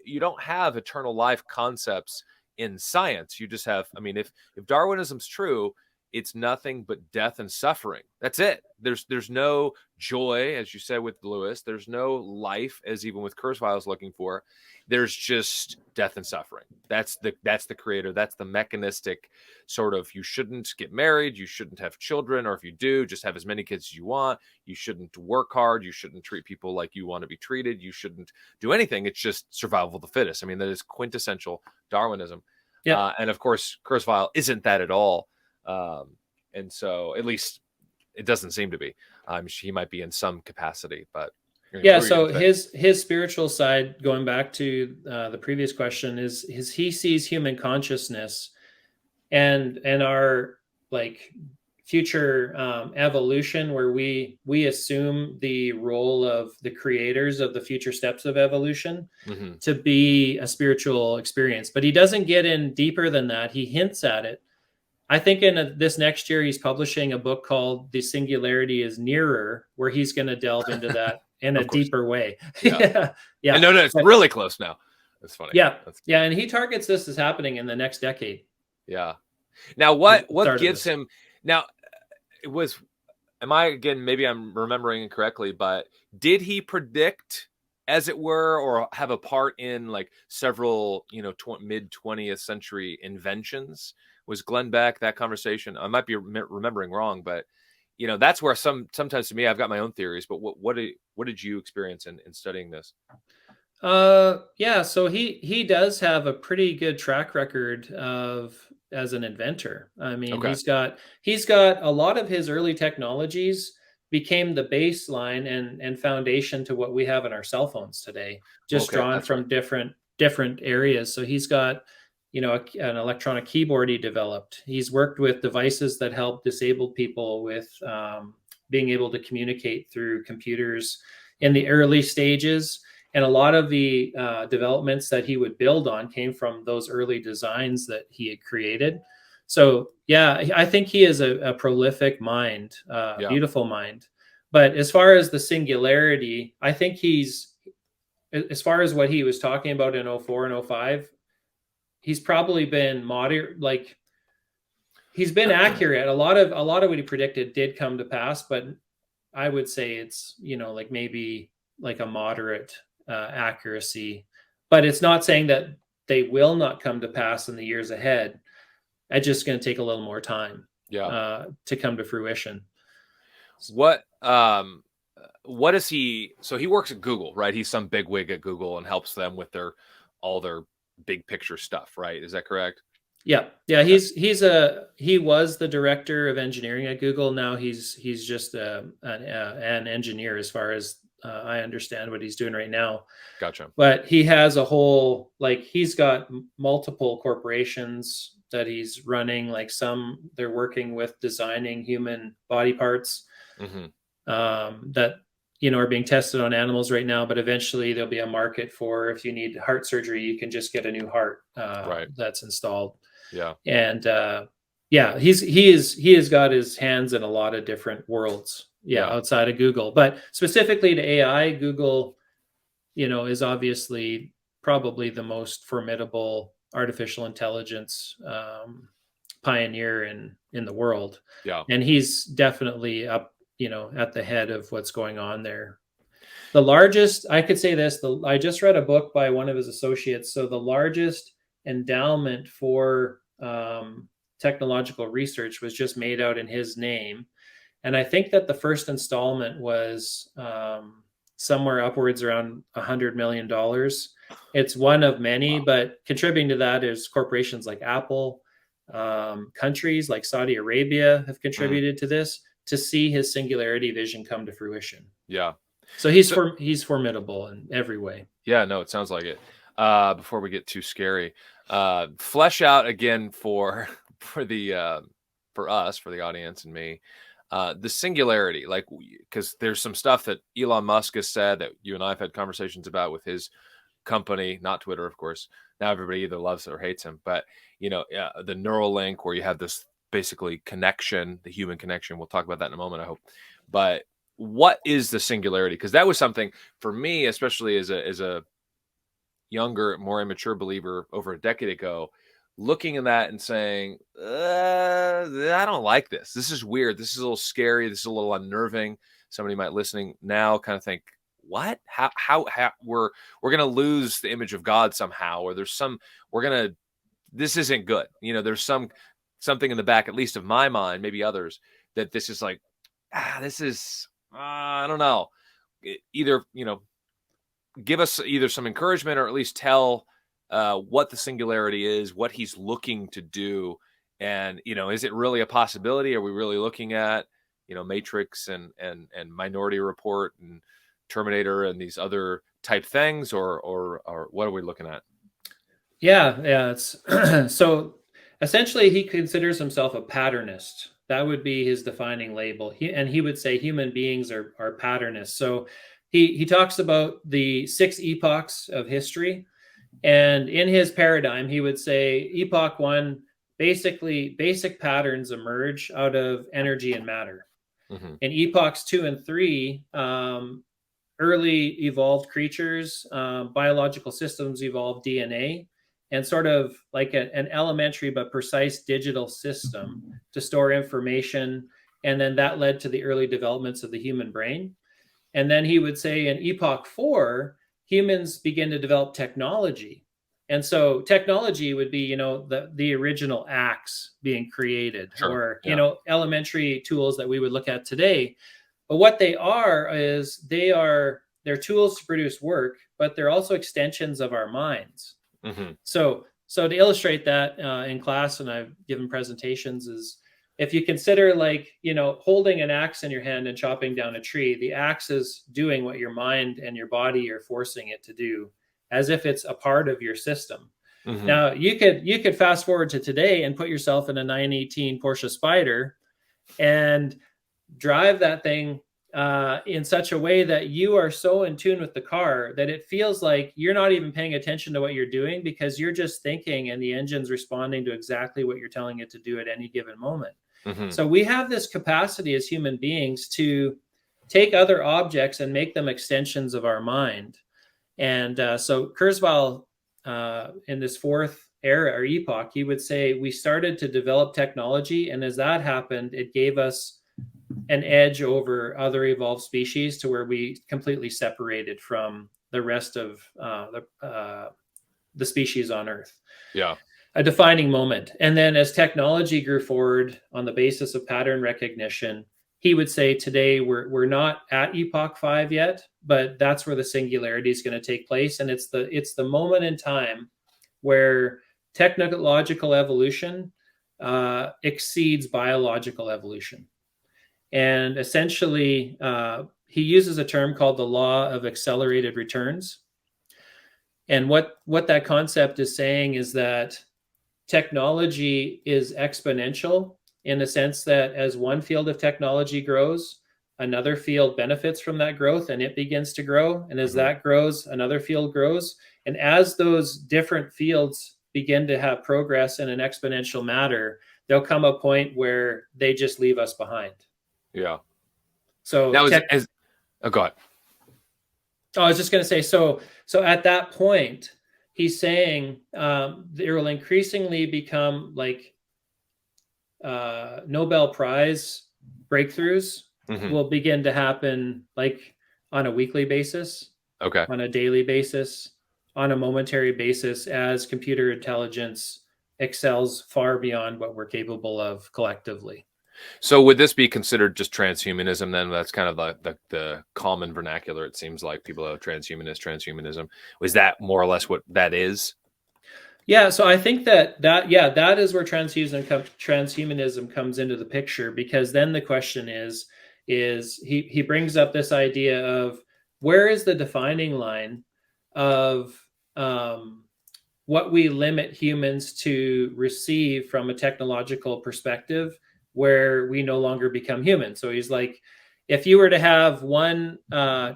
you don't have eternal life concepts in science. You just have, I mean, if Darwinism's true, it's nothing but death and suffering. That's it. There's no joy, as you said with Lewis. There's no life, as even with Kurzweil is looking for. There's just death and suffering. That's the creator. That's the mechanistic sort of, you shouldn't get married, you shouldn't have children, or if you do, just have as many kids as you want. You shouldn't work hard. You shouldn't treat people like you want to be treated. You shouldn't do anything. It's just survival of the fittest. I mean, that is quintessential Darwinism. Yeah. And of course, Kurzweil isn't that at all. And so, at least it doesn't seem to be. He might be in some capacity, but yeah. So his spiritual side, going back to the previous question, is he sees human consciousness and our like future evolution, where we assume the role of the creators of the future steps of evolution to be a spiritual experience. But he doesn't get in deeper than that. He hints at it. I think in this next year, he's publishing a book called The Singularity is Nearer, where he's going to delve into that in a deeper way. Yeah. Yeah. And no, it's really close now. That's funny. Yeah. Yeah. And he targets this as happening in the next decade. Yeah. Now, what gives him, now, it was, maybe I'm remembering incorrectly, but did he predict, as it were, or have a part in like several, mid 20th century inventions? Was Glenn Beck, that conversation? I might be remembering wrong, but that's where sometimes to me, I've got my own theories. But what did you experience in studying this? Yeah, so he does have a pretty good track record as an inventor. I mean, Okay. he's got a lot of his early technologies became the baseline and foundation to what we have in our cell phones today, just drawn from different areas. So he's got an electronic keyboard he developed. He's worked with devices that help disabled people with being able to communicate through computers in the early stages. And a lot of the developments that he would build on came from those early designs that he had created. So, yeah, I think he is a prolific mind, beautiful mind. But as far as the singularity, I think as far as what he was talking about in 04 and 05, he's probably been moderate, like he's been accurate. A lot of what he predicted did come to pass, but I would say it's, like maybe like a moderate accuracy, but it's not saying that they will not come to pass in the years ahead. It's just going to take a little more time to come to fruition. What is he? So he works at Google, right? He's some bigwig at Google and helps them with all their big picture stuff, right? Is that correct? Yeah. He was the director of engineering at Google. Now he's just an engineer, as far as I understand what he's doing right now. Gotcha. But he has a whole, like, he's got multiple corporations that he's running. Like, some they're working with designing human body parts that are being tested on animals right now, but eventually there'll be a market for, if you need heart surgery, you can just get a new heart that's installed. Yeah. And he has got his hands in a lot of different worlds outside of Google. But specifically to AI, Google is obviously probably the most formidable artificial intelligence pioneer in the world. Yeah. And he's definitely up at the head of what's going on there. The largest, I could say this, I just read a book by one of his associates. So the largest endowment for technological research was just made out in his name. And I think that the first installment was somewhere upwards around $100 million. It's one of many, but contributing to that is corporations like Apple, countries like Saudi Arabia have contributed to this. to see his singularity vision come to fruition. Yeah. So he's formidable in every way. Yeah, no, it sounds like it. Before we get too scary, flesh out again for for us, for the audience and me, the singularity, like, because there's some stuff that Elon Musk has said that you and I have had conversations about with his company, not Twitter, of course. Now everybody either loves it or hates him, but the neural link where you have this basically connection, the human connection. We'll talk about that in a moment, I hope. But what is the singularity? Because that was something for me, especially as a younger, more immature believer over a decade ago, looking at that and saying, I don't like this. This is weird. This is a little scary. This is a little unnerving. Somebody might listening now kind of think, what? How we're gonna lose the image of God somehow, or this isn't good. There's something in the back, at least of my mind, maybe others, that this is like, this is I don't know. Either give us either some encouragement or at least tell what the singularity is, what he's looking to do, and is it really a possibility? Are we really looking at Matrix and Minority Report and Terminator and these other type things, or what are we looking at? Yeah, it's so essentially he considers himself a patternist. That would be his defining label. He would say human beings are patternists. So he talks about the 6 epochs of history, and in his paradigm, he would say epoch 1, basically basic patterns emerge out of energy and matter. Mm-hmm. In epochs 2 and 3, early evolved creatures, biological systems evolved DNA, and sort of like an elementary but precise digital system to store information. And then that led to the early developments of the human brain. And then he would say in epoch 4, humans begin to develop technology. And so technology would be, the original axe being created, Sure. or, elementary tools that we would look at today. But what they are is they're tools to produce work, but they're also extensions of our minds. Mm-hmm. So to illustrate that in class, and I've given presentations, is if you consider holding an axe in your hand and chopping down a tree, the axe is doing what your mind and your body are forcing it to do, as if it's a part of your system. Mm-hmm. Now you could fast forward to today and put yourself in a 918 Porsche Spyder and drive that thing in such a way that you are so in tune with the car that it feels like you're not even paying attention to what you're doing, because you're just thinking and the engine's responding to exactly what you're telling it to do at any given moment. Mm-hmm. So we have this capacity as human beings to take other objects and make them extensions of our mind. And so Kurzweil, in this 4th era or epoch, he would say we started to develop technology, and as that happened, it gave us an edge over other evolved species to where we completely separated from the rest of the species on Earth. Yeah. A defining moment. And then as technology grew forward on the basis of pattern recognition, he would say today we're not at epoch 5 yet, but that's where the singularity is going to take place. And it's the moment in time where technological evolution exceeds biological evolution. And essentially, he uses a term called the law of accelerated returns. And what that concept is saying is that technology is exponential in the sense that as one field of technology grows, another field benefits from that growth and it begins to grow. And as that grows, another field grows. And as those different fields begin to have progress in an exponential manner, there'll come a point where they just leave us behind. Yeah. So that was go ahead. Oh, I was just going to say, so at that point, he's saying there will increasingly become like Nobel Prize breakthroughs will begin to happen like on a weekly basis, on a daily basis, on a momentary basis, as computer intelligence excels far beyond what we're capable of collectively. So would this be considered just transhumanism then? That's kind of the common vernacular. It seems like people are transhumanism. Was that more or less what that is? Yeah, so I think that is where transhumanism comes into the picture, because then the question is he brings up this idea of where is the defining line of what we limit humans to receive from a technological perspective, where we no longer become human. So he's like, if you were to have one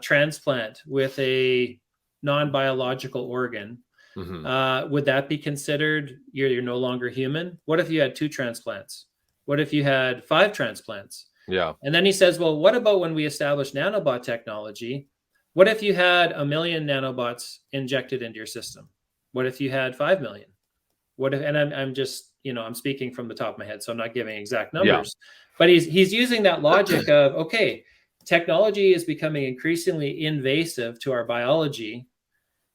transplant with a non-biological organ, Hmm. would that be considered you're no longer human? What if you had two transplants? What if you had five transplants? Yeah. And then he says, well, what about when we establish nanobot technology? What if you had 1 million nanobots injected into your system? What if you had 5 million? What if, and I'm just, I'm speaking from the top of my head, so I'm not giving exact Yeah. numbers, but he's using that logic of, okay, technology is becoming increasingly invasive to our biology.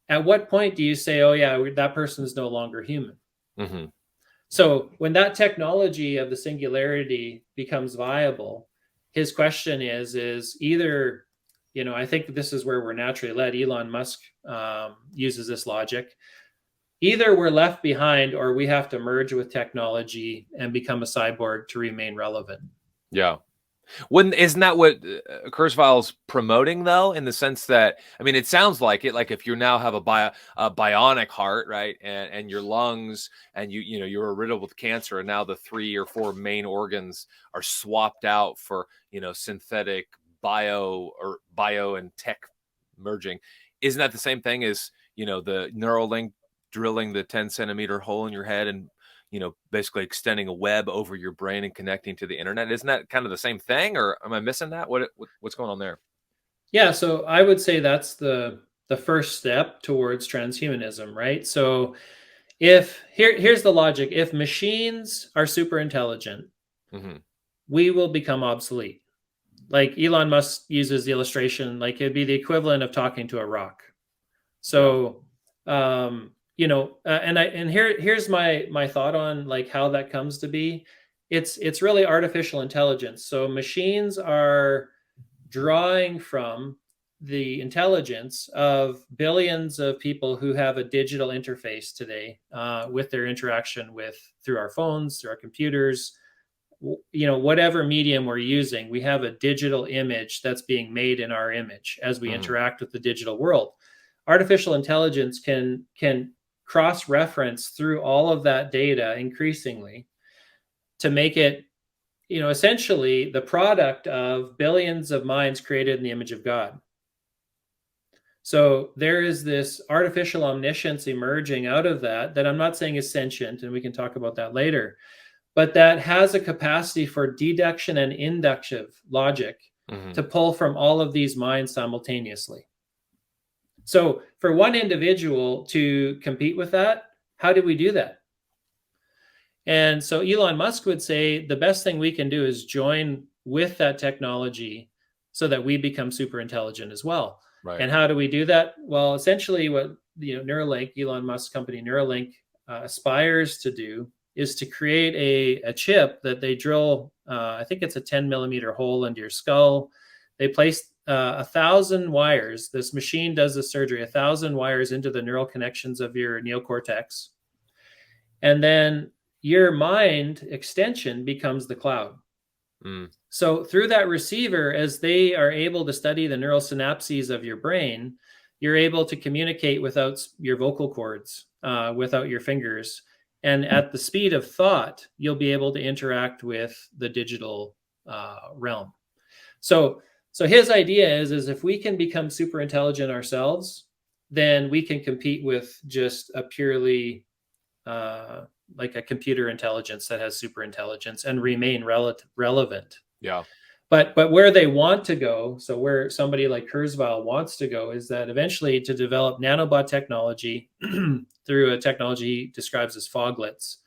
At what point do you say, oh yeah, that person is no longer human? Hmm. So when that technology of the singularity becomes viable, his question is either, I think this is where we're naturally led. Elon Musk uses this logic. Either we're left behind, or we have to merge with technology and become a cyborg to remain relevant. Yeah. Wouldn't isn't that what Kurzweil's promoting though? In the sense that, I mean, it sounds like it. Like if you now have a bionic heart, right, and your lungs, and you're riddled with cancer, and now the 3 or 4 main organs are swapped out for synthetic bio and tech merging. Isn't that the same thing as the Neuralink drilling the 10 centimeter hole in your head and basically extending a web over your brain and connecting to the internet? Isn't that kind of the same thing, or am I missing that? What's going on there? Yeah, so I would say that's the first step towards transhumanism, right? So if here's the logic: if machines are super intelligent, Hmm. we will become obsolete. Like Elon Musk uses the illustration, like it'd be the equivalent of talking to a rock. Yeah. So, and here's my thought on like how that comes to be. It's really artificial intelligence. So machines are drawing from the intelligence of billions of people who have a digital interface today, with their interaction with through our phones, through our computers, whatever medium we're using. We have a digital image that's being made in our image as we Hmm. interact with the digital world. Artificial intelligence can cross reference through all of that data increasingly to make it, essentially the product of billions of minds created in the image of God. So there is this artificial omniscience emerging out of that I'm not saying is sentient, and we can talk about that later, but that has a capacity for deduction and inductive logic Hmm. to pull from all of these minds simultaneously. So for one individual to compete with that, how do we do that? And so Elon Musk would say the best thing we can do is join with that technology so that we become super intelligent as well. Right. And how do we do that? Well, essentially, what Neuralink, Elon Musk's company Neuralink, aspires to do is to create a chip that they drill. I think it's a 10 millimeter hole into your skull. They place 1,000 wires. This machine does the surgery, 1,000 wires into the neural connections of your neocortex, and then your mind extension becomes the cloud. Mm. So through that receiver, as they are able to study the neural synapses of your brain, you're able to communicate without your vocal cords, without your fingers. And at the speed of thought, you'll be able to interact with the digital realm. So, so his idea is if we can become super intelligent ourselves, then we can compete with just a purely uh, like a computer intelligence that has super intelligence and remain relevant. Yeah. But where they want to go, so where somebody like Kurzweil wants to go, is that eventually to develop nanobot technology through a technology he describes as foglets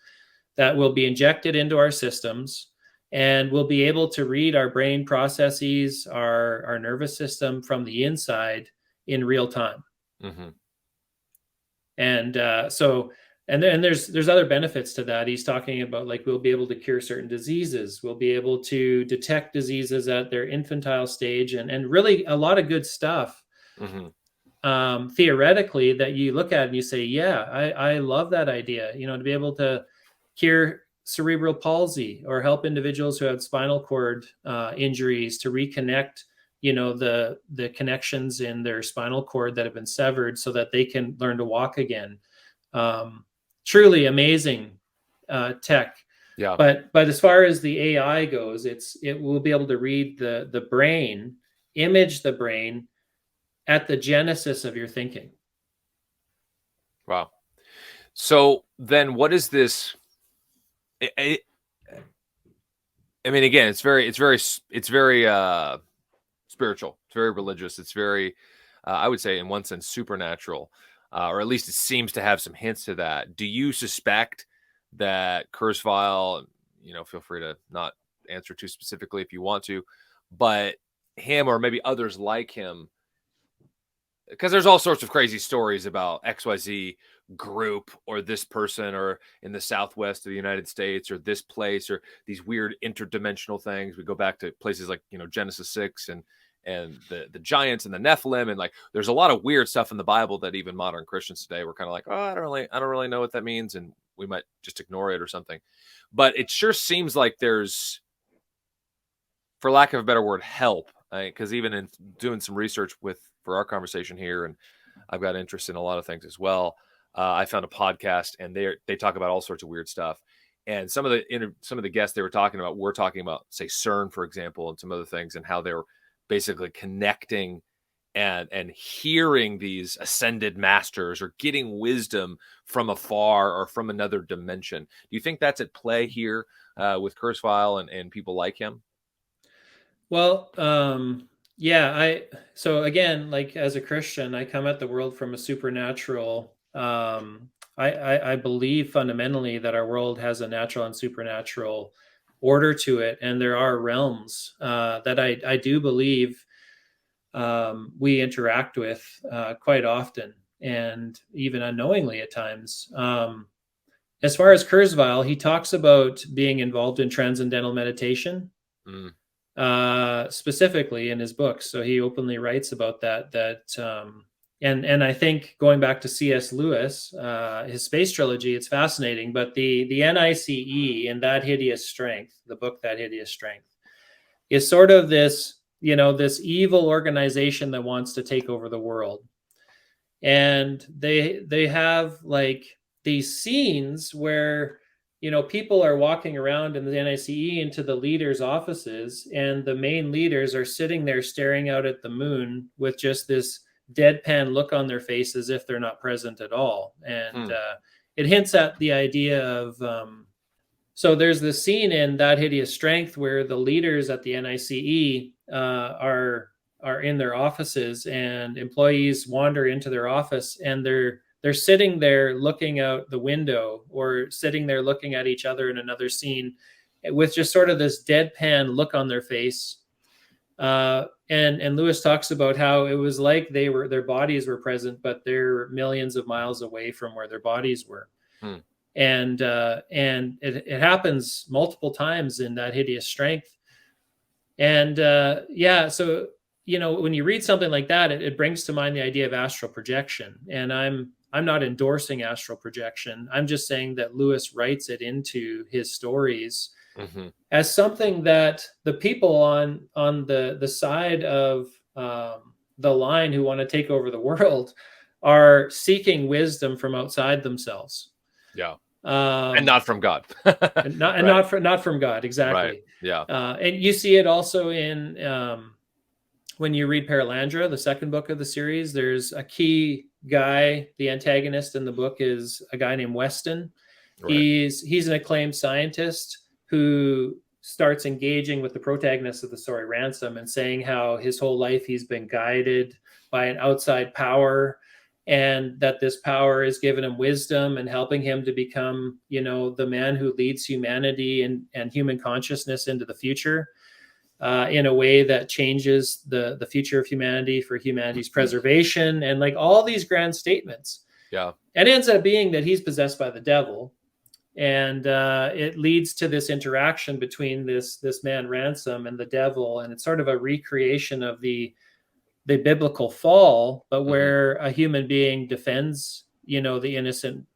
that will be injected into our systems, and we'll be able to read our brain processes, our nervous system from the inside in real time. Hmm. And and there's other benefits to that. He's talking about like we'll be able to cure certain diseases, we'll be able to detect diseases at their infantile stage, and really a lot of good stuff. Hmm. theoretically that you look at and you say, yeah, I love that idea, you know, to be able to cure cerebral palsy or help individuals who have spinal cord injuries to reconnect, you know, the connections in their spinal cord that have been severed so that they can learn to walk again. Truly amazing tech. Yeah. But as far as the AI goes, it will be able to read the brain, image the brain at the genesis of your thinking. Wow. So then what is this? I mean, again, it's very spiritual. It's very religious. It's very, I would say in one sense, supernatural, or at least it seems to have some hints to that. Do you suspect that Kurzweil, you know, feel free to not answer too specifically if you want to, but him or maybe others like him, because there's all sorts of crazy stories about XYZ group or this person or in the Southwest of the United States or this place or these weird interdimensional things. We go back to places like, you know, Genesis 6 and the giants and the Nephilim, and like there's a lot of weird stuff in the Bible that even modern Christians today were kind of like, oh, I don't really know what that means, and we might just ignore it or something. But it sure seems like there's, for lack of a better word, help. Because even in doing some research for our conversation here, and I've got interest in a lot of things as well. I found a podcast, and they talk about all sorts of weird stuff. And some of the guests they were talking about, say CERN, for example, and some other things, and how they're basically connecting and hearing these ascended masters or getting wisdom from afar or from another dimension. Do you think that's at play here with Kurzweil and people like him? Well, yeah, so again, like as a Christian, I come at the world from a supernatural. I believe fundamentally that our world has a natural and supernatural order to it, and there are realms that I do believe we interact with quite often, and even unknowingly at times. As far as Kurzweil, he talks about being involved in transcendental meditation. Mm. Specifically in his books. So he openly writes about and I think going back to C.S. Lewis, his space trilogy, it's fascinating. But the NICE in That Hideous Strength, the book That Hideous Strength, is sort of this, you know, this evil organization that wants to take over the world. And they have like these scenes where, you know, people are walking around in the NICE into the leaders' offices, and the main leaders are sitting there staring out at the moon with just this deadpan look on their face as if they're not present at all. And it hints at the idea of, so there's this scene in That Hideous Strength where the leaders at the NICE are in their offices, and employees wander into their office, and they're sitting there looking out the window or sitting there looking at each other in another scene with just sort of this deadpan look on their face. And Lewis talks about how it was like their bodies were present, but they're millions of miles away from where their bodies were. And it happens multiple times in That Hideous Strength. And yeah, so, you know, when you read something like that, it brings to mind the idea of astral projection. And I'm not endorsing astral projection. I'm just saying that Lewis writes it into his stories as something that the people on the side of the line who want to take over the world are seeking wisdom from outside themselves. Yeah. And not from God. and not from God. Exactly. Right. Yeah. And you see it also in when you read Paralandra, the second book of the series. There's a key guy. The antagonist in the book is a guy named Weston. Right. He's an acclaimed scientist who starts engaging with the protagonist of the story, Ransom, and saying how his whole life he's been guided by an outside power, and that this power has given him wisdom and helping him to become, you know, the man who leads humanity and human consciousness into the future in a way that changes the future of humanity for humanity's preservation, and like all these grand statements. Yeah. It ends up being that he's possessed by the devil. And it leads to this interaction between this man Ransom and the devil, and it's sort of a recreation of the the biblical fall, but where a human being defends, the innocent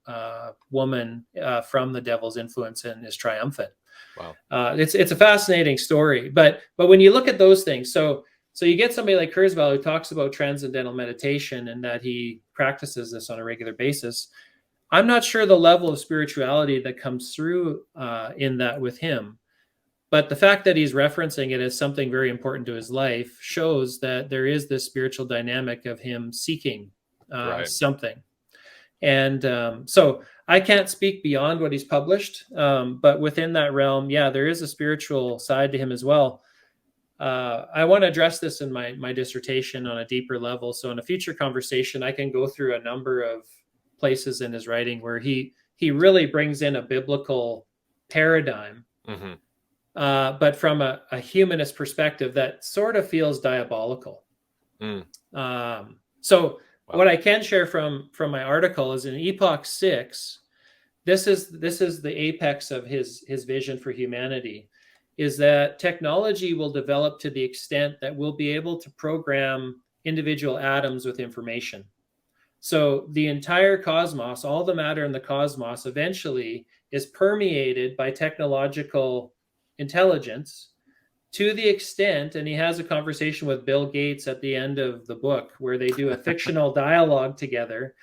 woman from the devil's influence and is triumphant. Wow. It's a fascinating story, but when you look at those things, so you get somebody like Kurzweil who talks about transcendental meditation and that he practices this on a regular basis. I'm not sure the level of spirituality that comes through in that with him, but the fact that he's referencing it as something very important to his life shows that there is this spiritual dynamic of him seeking something. And so I can't speak beyond what he's published, but within that realm, there is a spiritual side to him as well. I want to address this in my dissertation on a deeper level. So in a future conversation, I can go through a number of places in his writing where he really brings in a biblical paradigm, but from a humanist perspective that sort of feels diabolical. So what I can share from my article is in Epoch 6, this is the apex of his vision for humanity, is that technology will develop to the extent that we'll be able to program individual atoms with information. So the entire cosmos, all the matter in the cosmos, eventually is permeated by technological intelligence to the extent, and he has a conversation with Bill Gates at the end of the book where they do a fictional dialogue together.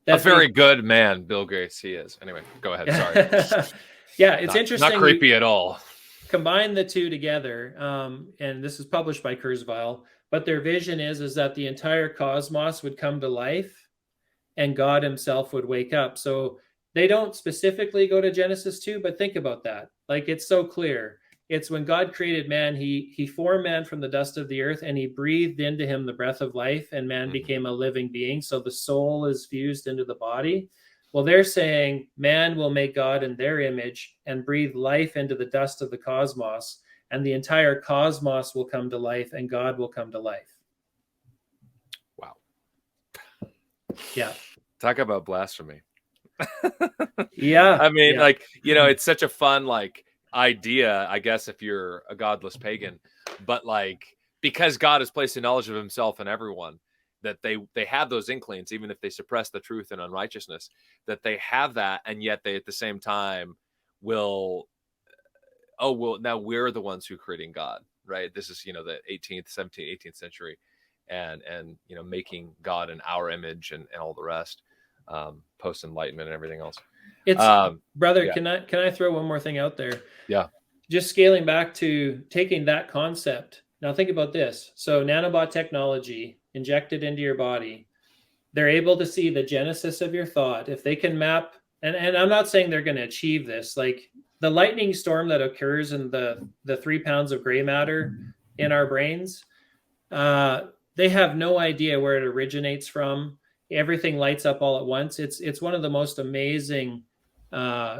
A very good man, Bill Gates, he is. Anyway, go ahead. Sorry. It's interesting. Not creepy at all. Combine the two together, and this is published by Kurzweil, but their vision is that the entire cosmos would come to life and God himself would wake up. So they don't specifically go to Genesis 2, but think about that. Like, it's so clear. It's when God created man, he formed man from the dust of the earth and he breathed into him the breath of life, and man became a living being. So the soul is fused into the body. Well, they're saying man will make God in their image and breathe life into the dust of the cosmos, and the entire cosmos will come to life and God will come to life. Wow. Yeah. Talk about blasphemy. Yeah. I mean, it's such a fun, idea, I guess, if you're a godless pagan, but because God has placed a knowledge of himself in everyone, that they have those inklings, even if they suppress the truth and unrighteousness, that they have that, and yet they at the same time will, now we're the ones who are creating God, right? This is, the 18th, 17th, 18th century, and making God in our image and all the rest, post-enlightenment and everything else. It's brother, can I throw one more thing out there? Yeah. Just scaling back to taking that concept. Now think about this. So nanobot technology injected into your body, they're able to see the genesis of your thought. If they can map, and I'm not saying they're going to achieve this, like the lightning storm that occurs in the 3 pounds of gray matter in our brains, they have no idea where it originates from. Everything lights up all at once. It's one of the most amazing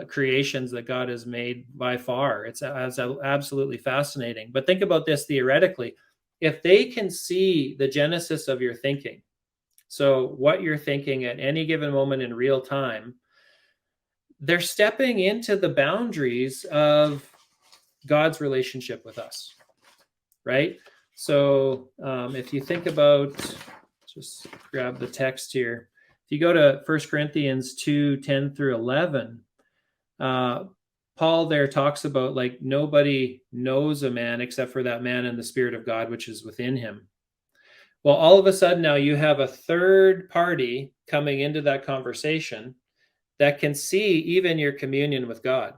creations that God has made by far. It's absolutely fascinating. But think about this theoretically. If they can see the genesis of your thinking, so what you're thinking at any given moment in real time, they're stepping into the boundaries of God's relationship with us, right? So if you think about, just grab the text here. If you go to 1 Corinthians 2:10 through 11, Paul there talks about nobody knows a man except for that man and the Spirit of God, which is within him. Well, all of a sudden now you have a third party coming into that conversation that can see even your communion with God.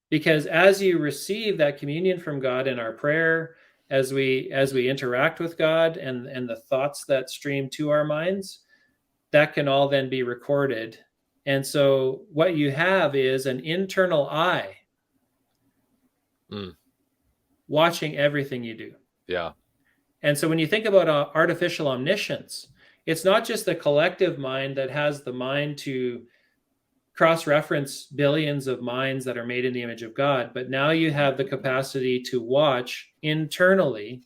Because as you receive that communion from God in our prayer, as we interact with God and the thoughts that stream to our minds, that can all then be recorded. And so what you have is an internal eye watching everything you do. Yeah. And so when you think about artificial omniscience, it's not just the collective mind that has the mind to cross-reference billions of minds that are made in the image of God, but now you have the capacity to watch internally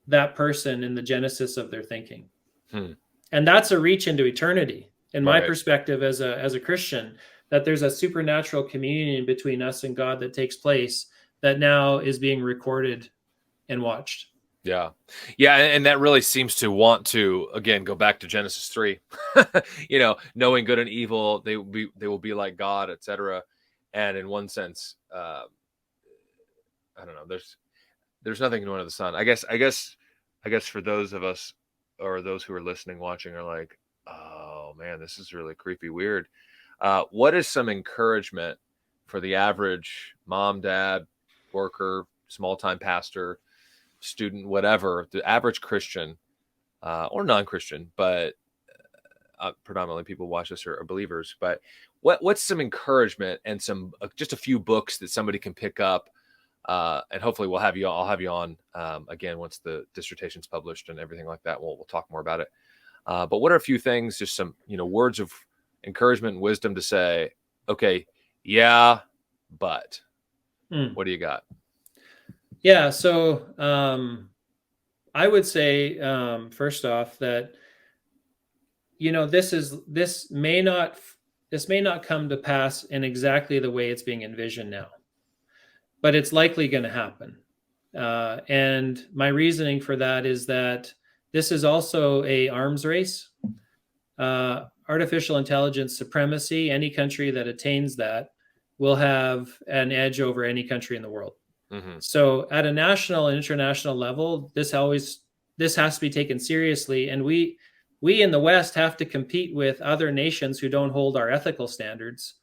that person in the genesis of their thinking. And that's a reach into eternity. In my perspective as a Christian, that there's a supernatural communion between us and God that takes place that now is being recorded and watched. Yeah. Yeah. And that really seems to want to, again, go back to Genesis 3, knowing good and evil, they will be like God, etc. And in one sense, I don't know, there's nothing new under the sun. I guess for those of us, or those who are listening, watching, are like, oh man, this is really creepy, weird. What is some encouragement for the average mom, dad, worker, small time pastor, student, whatever, the average Christian, or non-Christian, but predominantly people watch this are believers. But what's some encouragement and some just a few books that somebody can pick up, and hopefully I'll have you on again once the dissertation's published and everything like that. We'll talk more about it. But what are a few things, just some words of encouragement and wisdom to say, okay, yeah, but what do you got? Yeah, so I would say first off that this may not come to pass in exactly the way it's being envisioned now, but it's likely going to happen. And my reasoning for that is that this is also a arms race. Artificial intelligence supremacy, any country that attains that will have an edge over any country in the world. Mm-hmm. So at a national and international level, this has to be taken seriously. And we in the West have to compete with other nations who don't hold our ethical standards.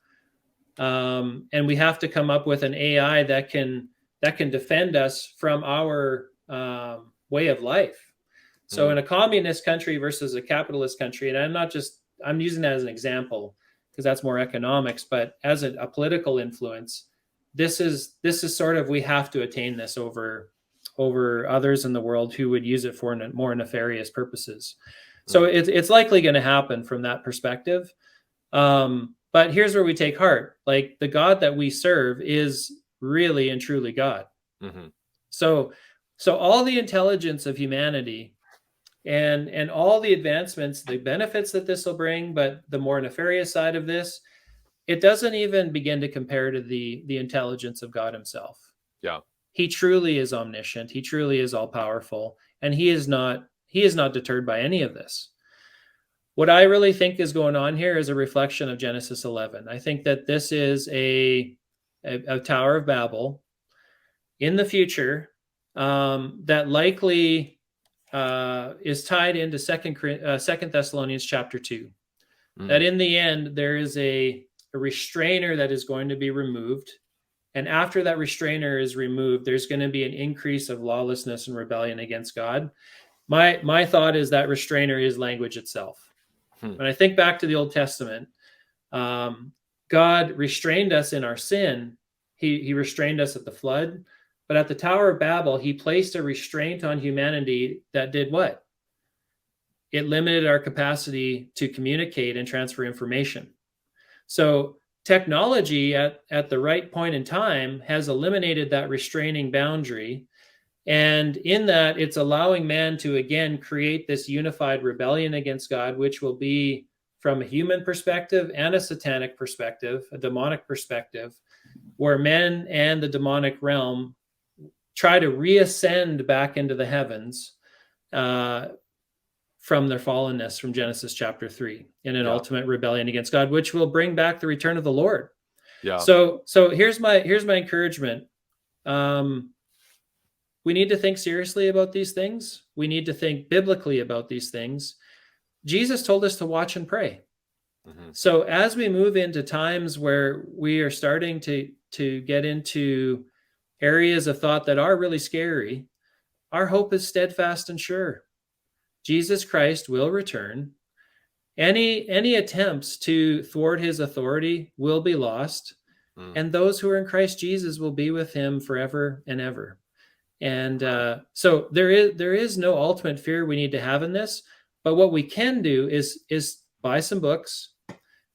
And we have to come up with an AI that can defend us from our way of life. So in a communist country versus a capitalist country, and I'm using that as an example because that's more economics, but as a political influence, this is sort of, we have to attain this over others in the world who would use it for more nefarious purposes. So it's likely going to happen from that perspective. But here's where we take heart. Like, the God that we serve is really and truly God. Mm-hmm. So all the intelligence of humanity and all the advancements, the benefits that this will bring, but the more nefarious side of this, it doesn't even begin to compare to the intelligence of God himself. Yeah. He truly is omniscient. He truly is all powerful. And he is not deterred by any of this. What I really think is going on here is a reflection of Genesis 11. I think that this is a Tower of Babel in the future that likely is tied into Second Thessalonians chapter 2. That in the end, there is a restrainer that is going to be removed. And after that restrainer is removed, there's going to be an increase of lawlessness and rebellion against God. My thought is that restrainer is language itself. When I think back to the Old Testament, God restrained us in our sin. He restrained us at the flood. But at the Tower of Babel, he placed a restraint on humanity that did what? It limited our capacity to communicate and transfer information. So technology at the right point in time has eliminated that restraining boundary. And in that, it's allowing man to, again, create this unified rebellion against God, which will be from a human perspective and a satanic perspective, a demonic perspective, where men and the demonic realm try to reascend back into the heavens from their fallenness from Genesis chapter 3 in an ultimate rebellion against God, which will bring back the return of the Lord. Yeah. So here's my encouragement. We need to think seriously about these things. We need to think biblically about these things. Jesus told us to watch and pray. Mm-hmm. So as we move into times where we are starting to get into areas of thought that are really scary, our hope is steadfast and sure. Jesus Christ will return. Any attempts to thwart his authority will be lost, and those who are in Christ Jesus will be with him forever and ever. And so there is no ultimate fear we need to have in this, but what we can do is buy some books,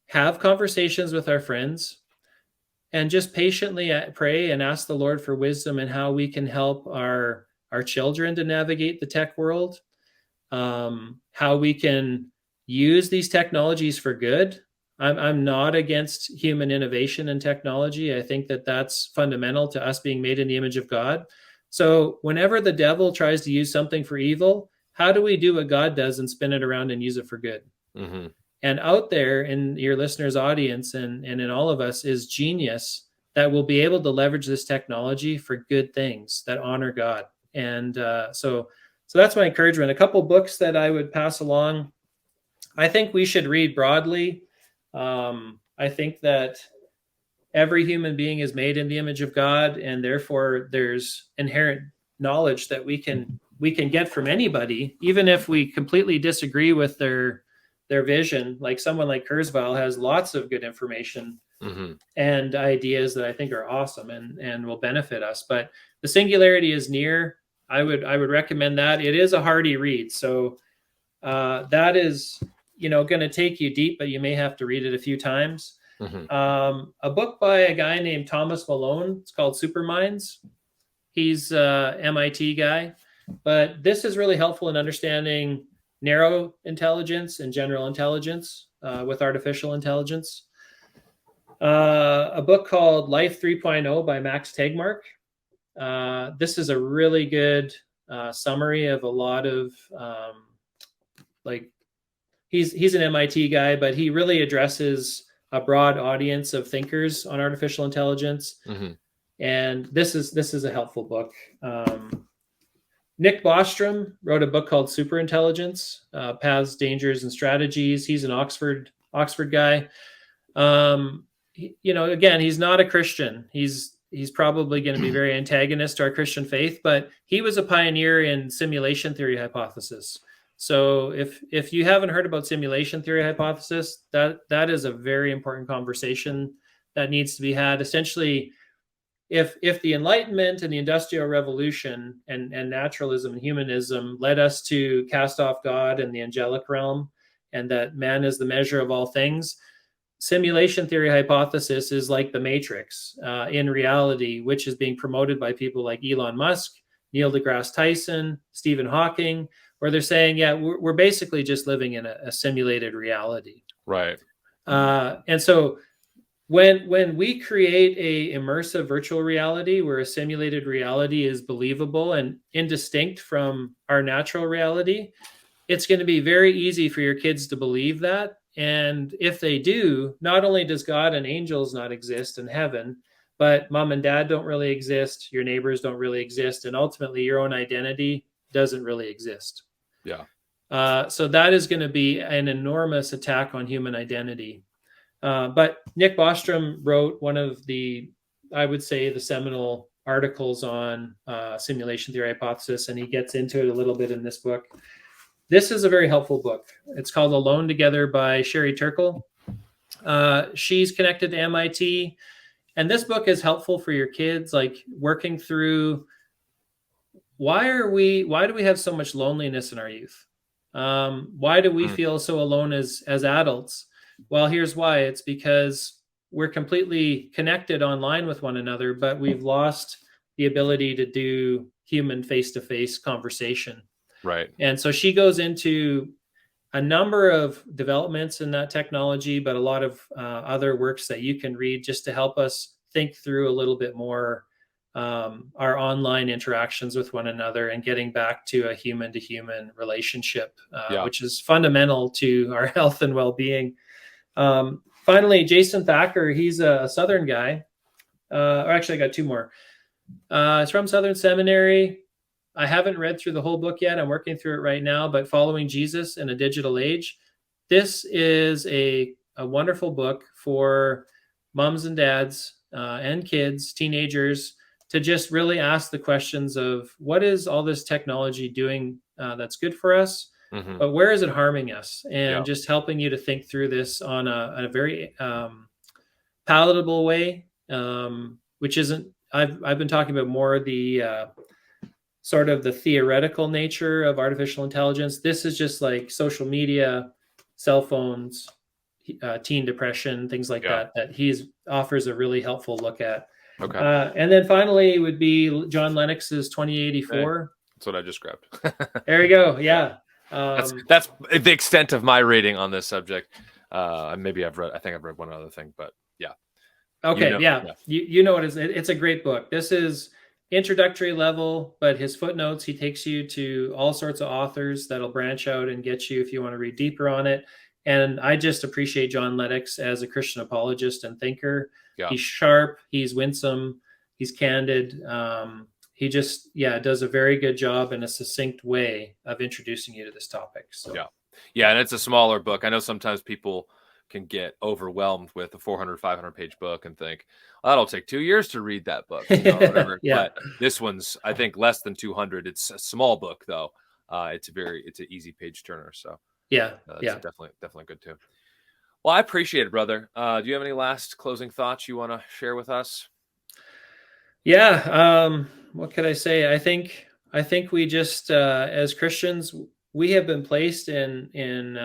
have conversations with our friends, and just patiently pray and ask the Lord for wisdom and how we can help our children to navigate the tech world, how we can use these technologies for good. I'm not against human innovation and technology. I think that that's fundamental to us being made in the image of God. So whenever the devil tries to use something for evil, how do we do what God does and spin it around and use it for good? Mm-hmm. And out there in your listeners' audience and in all of us is genius that will be able to leverage this technology for good things that honor God. And so that's my encouragement. A couple books that I would pass along. I think we should read broadly. I think that every human being is made in the image of God, and therefore there's inherent knowledge that we can get from anybody, even if we completely disagree with their vision. Like someone like Kurzweil has lots of good information Mm-hmm. and ideas that I think are awesome and will benefit us. But the Singularity is near. I would recommend that. It is a hardy read, so that is going to take you deep, but you may have to read it a few times. Mm-hmm. A book by a guy named Thomas Malone. It's called Superminds. He's a MIT guy, but this is really helpful in understanding narrow intelligence and general intelligence with artificial intelligence. A book called Life 3.0 by Max Tegmark. This is a really good summary of a lot of he's an MIT guy, but he really addresses a broad audience of thinkers on artificial intelligence. Mm-hmm. And this is a helpful book. Nick Bostrom wrote a book called Superintelligence, Paths, Dangers, and Strategies. He's an Oxford guy. Again, he's not a Christian. He's probably going to be very antagonist to our Christian faith, but he was a pioneer in simulation theory hypothesis. So if you haven't heard about simulation theory hypothesis, that is a very important conversation that needs to be had. Essentially, if the Enlightenment and the Industrial Revolution and naturalism and humanism led us to cast off God and the angelic realm, and that man is the measure of all things, simulation theory hypothesis is like the Matrix in reality, which is being promoted by people like Elon Musk, Neil deGrasse Tyson, Stephen Hawking, where they're saying, yeah, we're basically just living in a simulated reality. Right. And so when we create a immersive virtual reality where a simulated reality is believable and indistinct from our natural reality, it's going to be very easy for your kids to believe that. And if they do, not only does God and angels not exist in heaven, but mom and dad don't really exist, your neighbors don't really exist, and ultimately your own identity doesn't really exist. Yeah. So that is going to be an enormous attack on human identity. But Nick Bostrom wrote one of I would say, the seminal articles on simulation theory hypothesis, and he gets into it a little bit in this book. This is a very helpful book. It's called Alone Together by Sherry Turkle. She's connected to MIT. And this book is helpful for your kids, like working through why do we have so much loneliness in our youth? Why do we feel so alone as adults? Well, here's why. It's because we're completely connected online with one another, but we've lost the ability to do human face-to-face conversation. Right. And so she goes into a number of developments in that technology, but a lot of other works that you can read just to help us think through a little bit more our online interactions with one another and getting back to a human-to-human relationship, which is fundamental to our health and well-being. Finally, Jason Thacker, he's a Southern guy. Or actually, I got two more. It's from Southern Seminary. I haven't read through the whole book yet. I'm working through it right now, but Following Jesus in a Digital Age. This is a wonderful book for moms and dads and kids, teenagers, to just really ask the questions of what is all this technology doing that's good for us, but where is it harming us? And just helping you to think through this on a very palatable way, which isn't, I've been talking about more the sort of the theoretical nature of artificial intelligence. This is just like social media, cell phones, teen depression, things like that he offers a really helpful look at. Okay. And then finally would be John Lennox's 2084. That's what I just grabbed. There you go. Yeah. That's the extent of my reading on this subject. Maybe I think I've read one other thing, but yeah. Okay. You know what it is. It's a great book. This is introductory level, but his footnotes, he takes you to all sorts of authors that'll branch out and get you if you want to read deeper on it. And I just appreciate John Lennox as a Christian apologist and thinker. Yeah. He's sharp, he's winsome, he's candid. He just, does a very good job in a succinct way of introducing you to this topic. So yeah, and it's a smaller book. I know sometimes people can get overwhelmed with a 400, 500 page book and think, well, that'll take 2 years to read that book, or whatever. But this one's, I think, less than 200. It's a small book though. It's an easy page turner. So definitely good too. Well, I appreciate it, brother. Do you have any last closing thoughts you want to share with us? What could I say? I think we just, as Christians, we have been placed in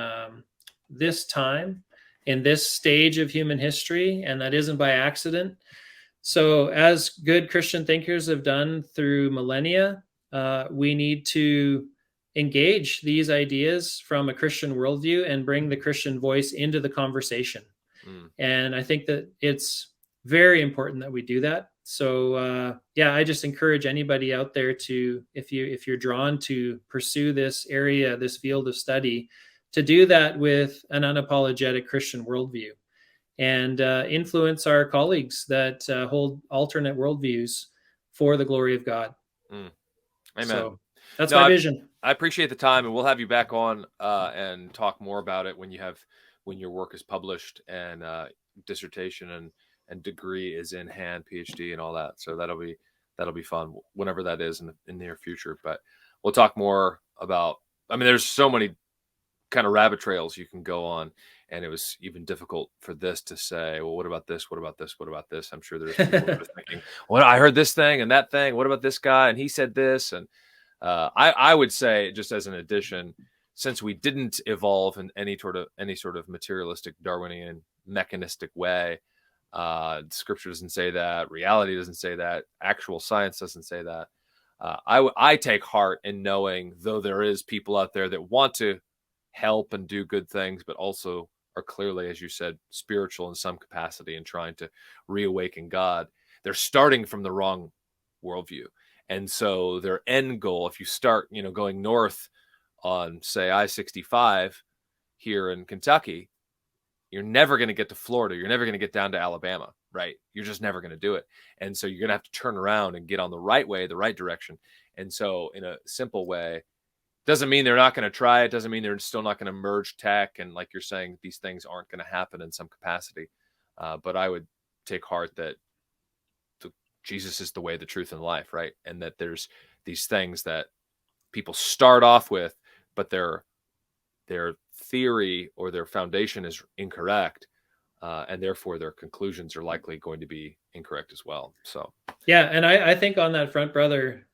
this time, in this stage of human history, and that isn't by accident. So as good Christian thinkers have done through millennia, we need to engage these ideas from a Christian worldview and bring the Christian voice into the conversation. And I think that it's very important that we do that. So I just encourage anybody out there to, if you're drawn to pursue this area, this field of study, to do that with an unapologetic Christian worldview, and influence our colleagues that hold alternate worldviews for the glory of God. Amen. So that's my vision. I appreciate the time, and we'll have you back on and talk more about it when your work is published and dissertation and degree is in hand, PhD and all that. So that'll be fun whenever that is in the near future. But we'll talk more about, there's so many kind of rabbit trails you can go on, and it was even difficult for this to say, well, what about this? What about this? What about this? I'm sure there's people who are thinking, well, I heard this thing and that thing. What about this guy? And he said this. And I would say, just as an addition, since we didn't evolve in any sort of materialistic Darwinian mechanistic way, scripture doesn't say that, reality doesn't say that, actual science doesn't say that. I take heart in knowing, though there is people out there that want to help and do good things, but also are clearly, as you said, spiritual in some capacity and trying to reawaken God, they're starting from the wrong worldview. And so their end goal, if you start, going north on, say, I-65 here in Kentucky, you're never going to get to Florida. You're never going to get down to Alabama, right? You're just never going to do it. And so you're going to have to turn around and get on the right way, the right direction. And so in a simple way, doesn't mean they're not going to try it. Doesn't mean they're still not going to merge tech. And like you're saying, these things aren't going to happen in some capacity. But I would take heart that Jesus is the way, the truth, and life, right? And that there's these things that people start off with, but their theory or their foundation is incorrect, and therefore their conclusions are likely going to be incorrect as well. So and I think on that front, brother,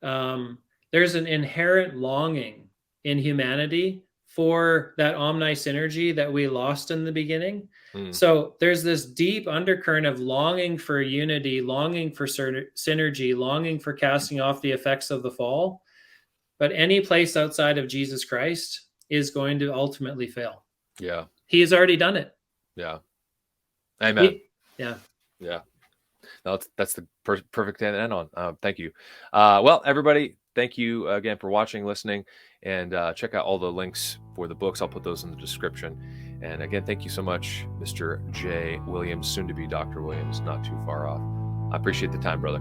there's an inherent longing in humanity for that omniscience energy that we lost in the beginning. So there's this deep undercurrent of longing for unity, longing for synergy, longing for casting off the effects of the fall. But any place outside of Jesus Christ is going to ultimately fail. Yeah. He has already done it. Yeah. Amen. Yeah. No, that's the perfect end on. Thank you. Well, everybody, thank you again for watching, listening, and check out all the links for the books. I'll put those in the description. And again, thank you so much, Mr. J. Williams, soon to be Dr. Williams, not too far off. I appreciate the time, brother.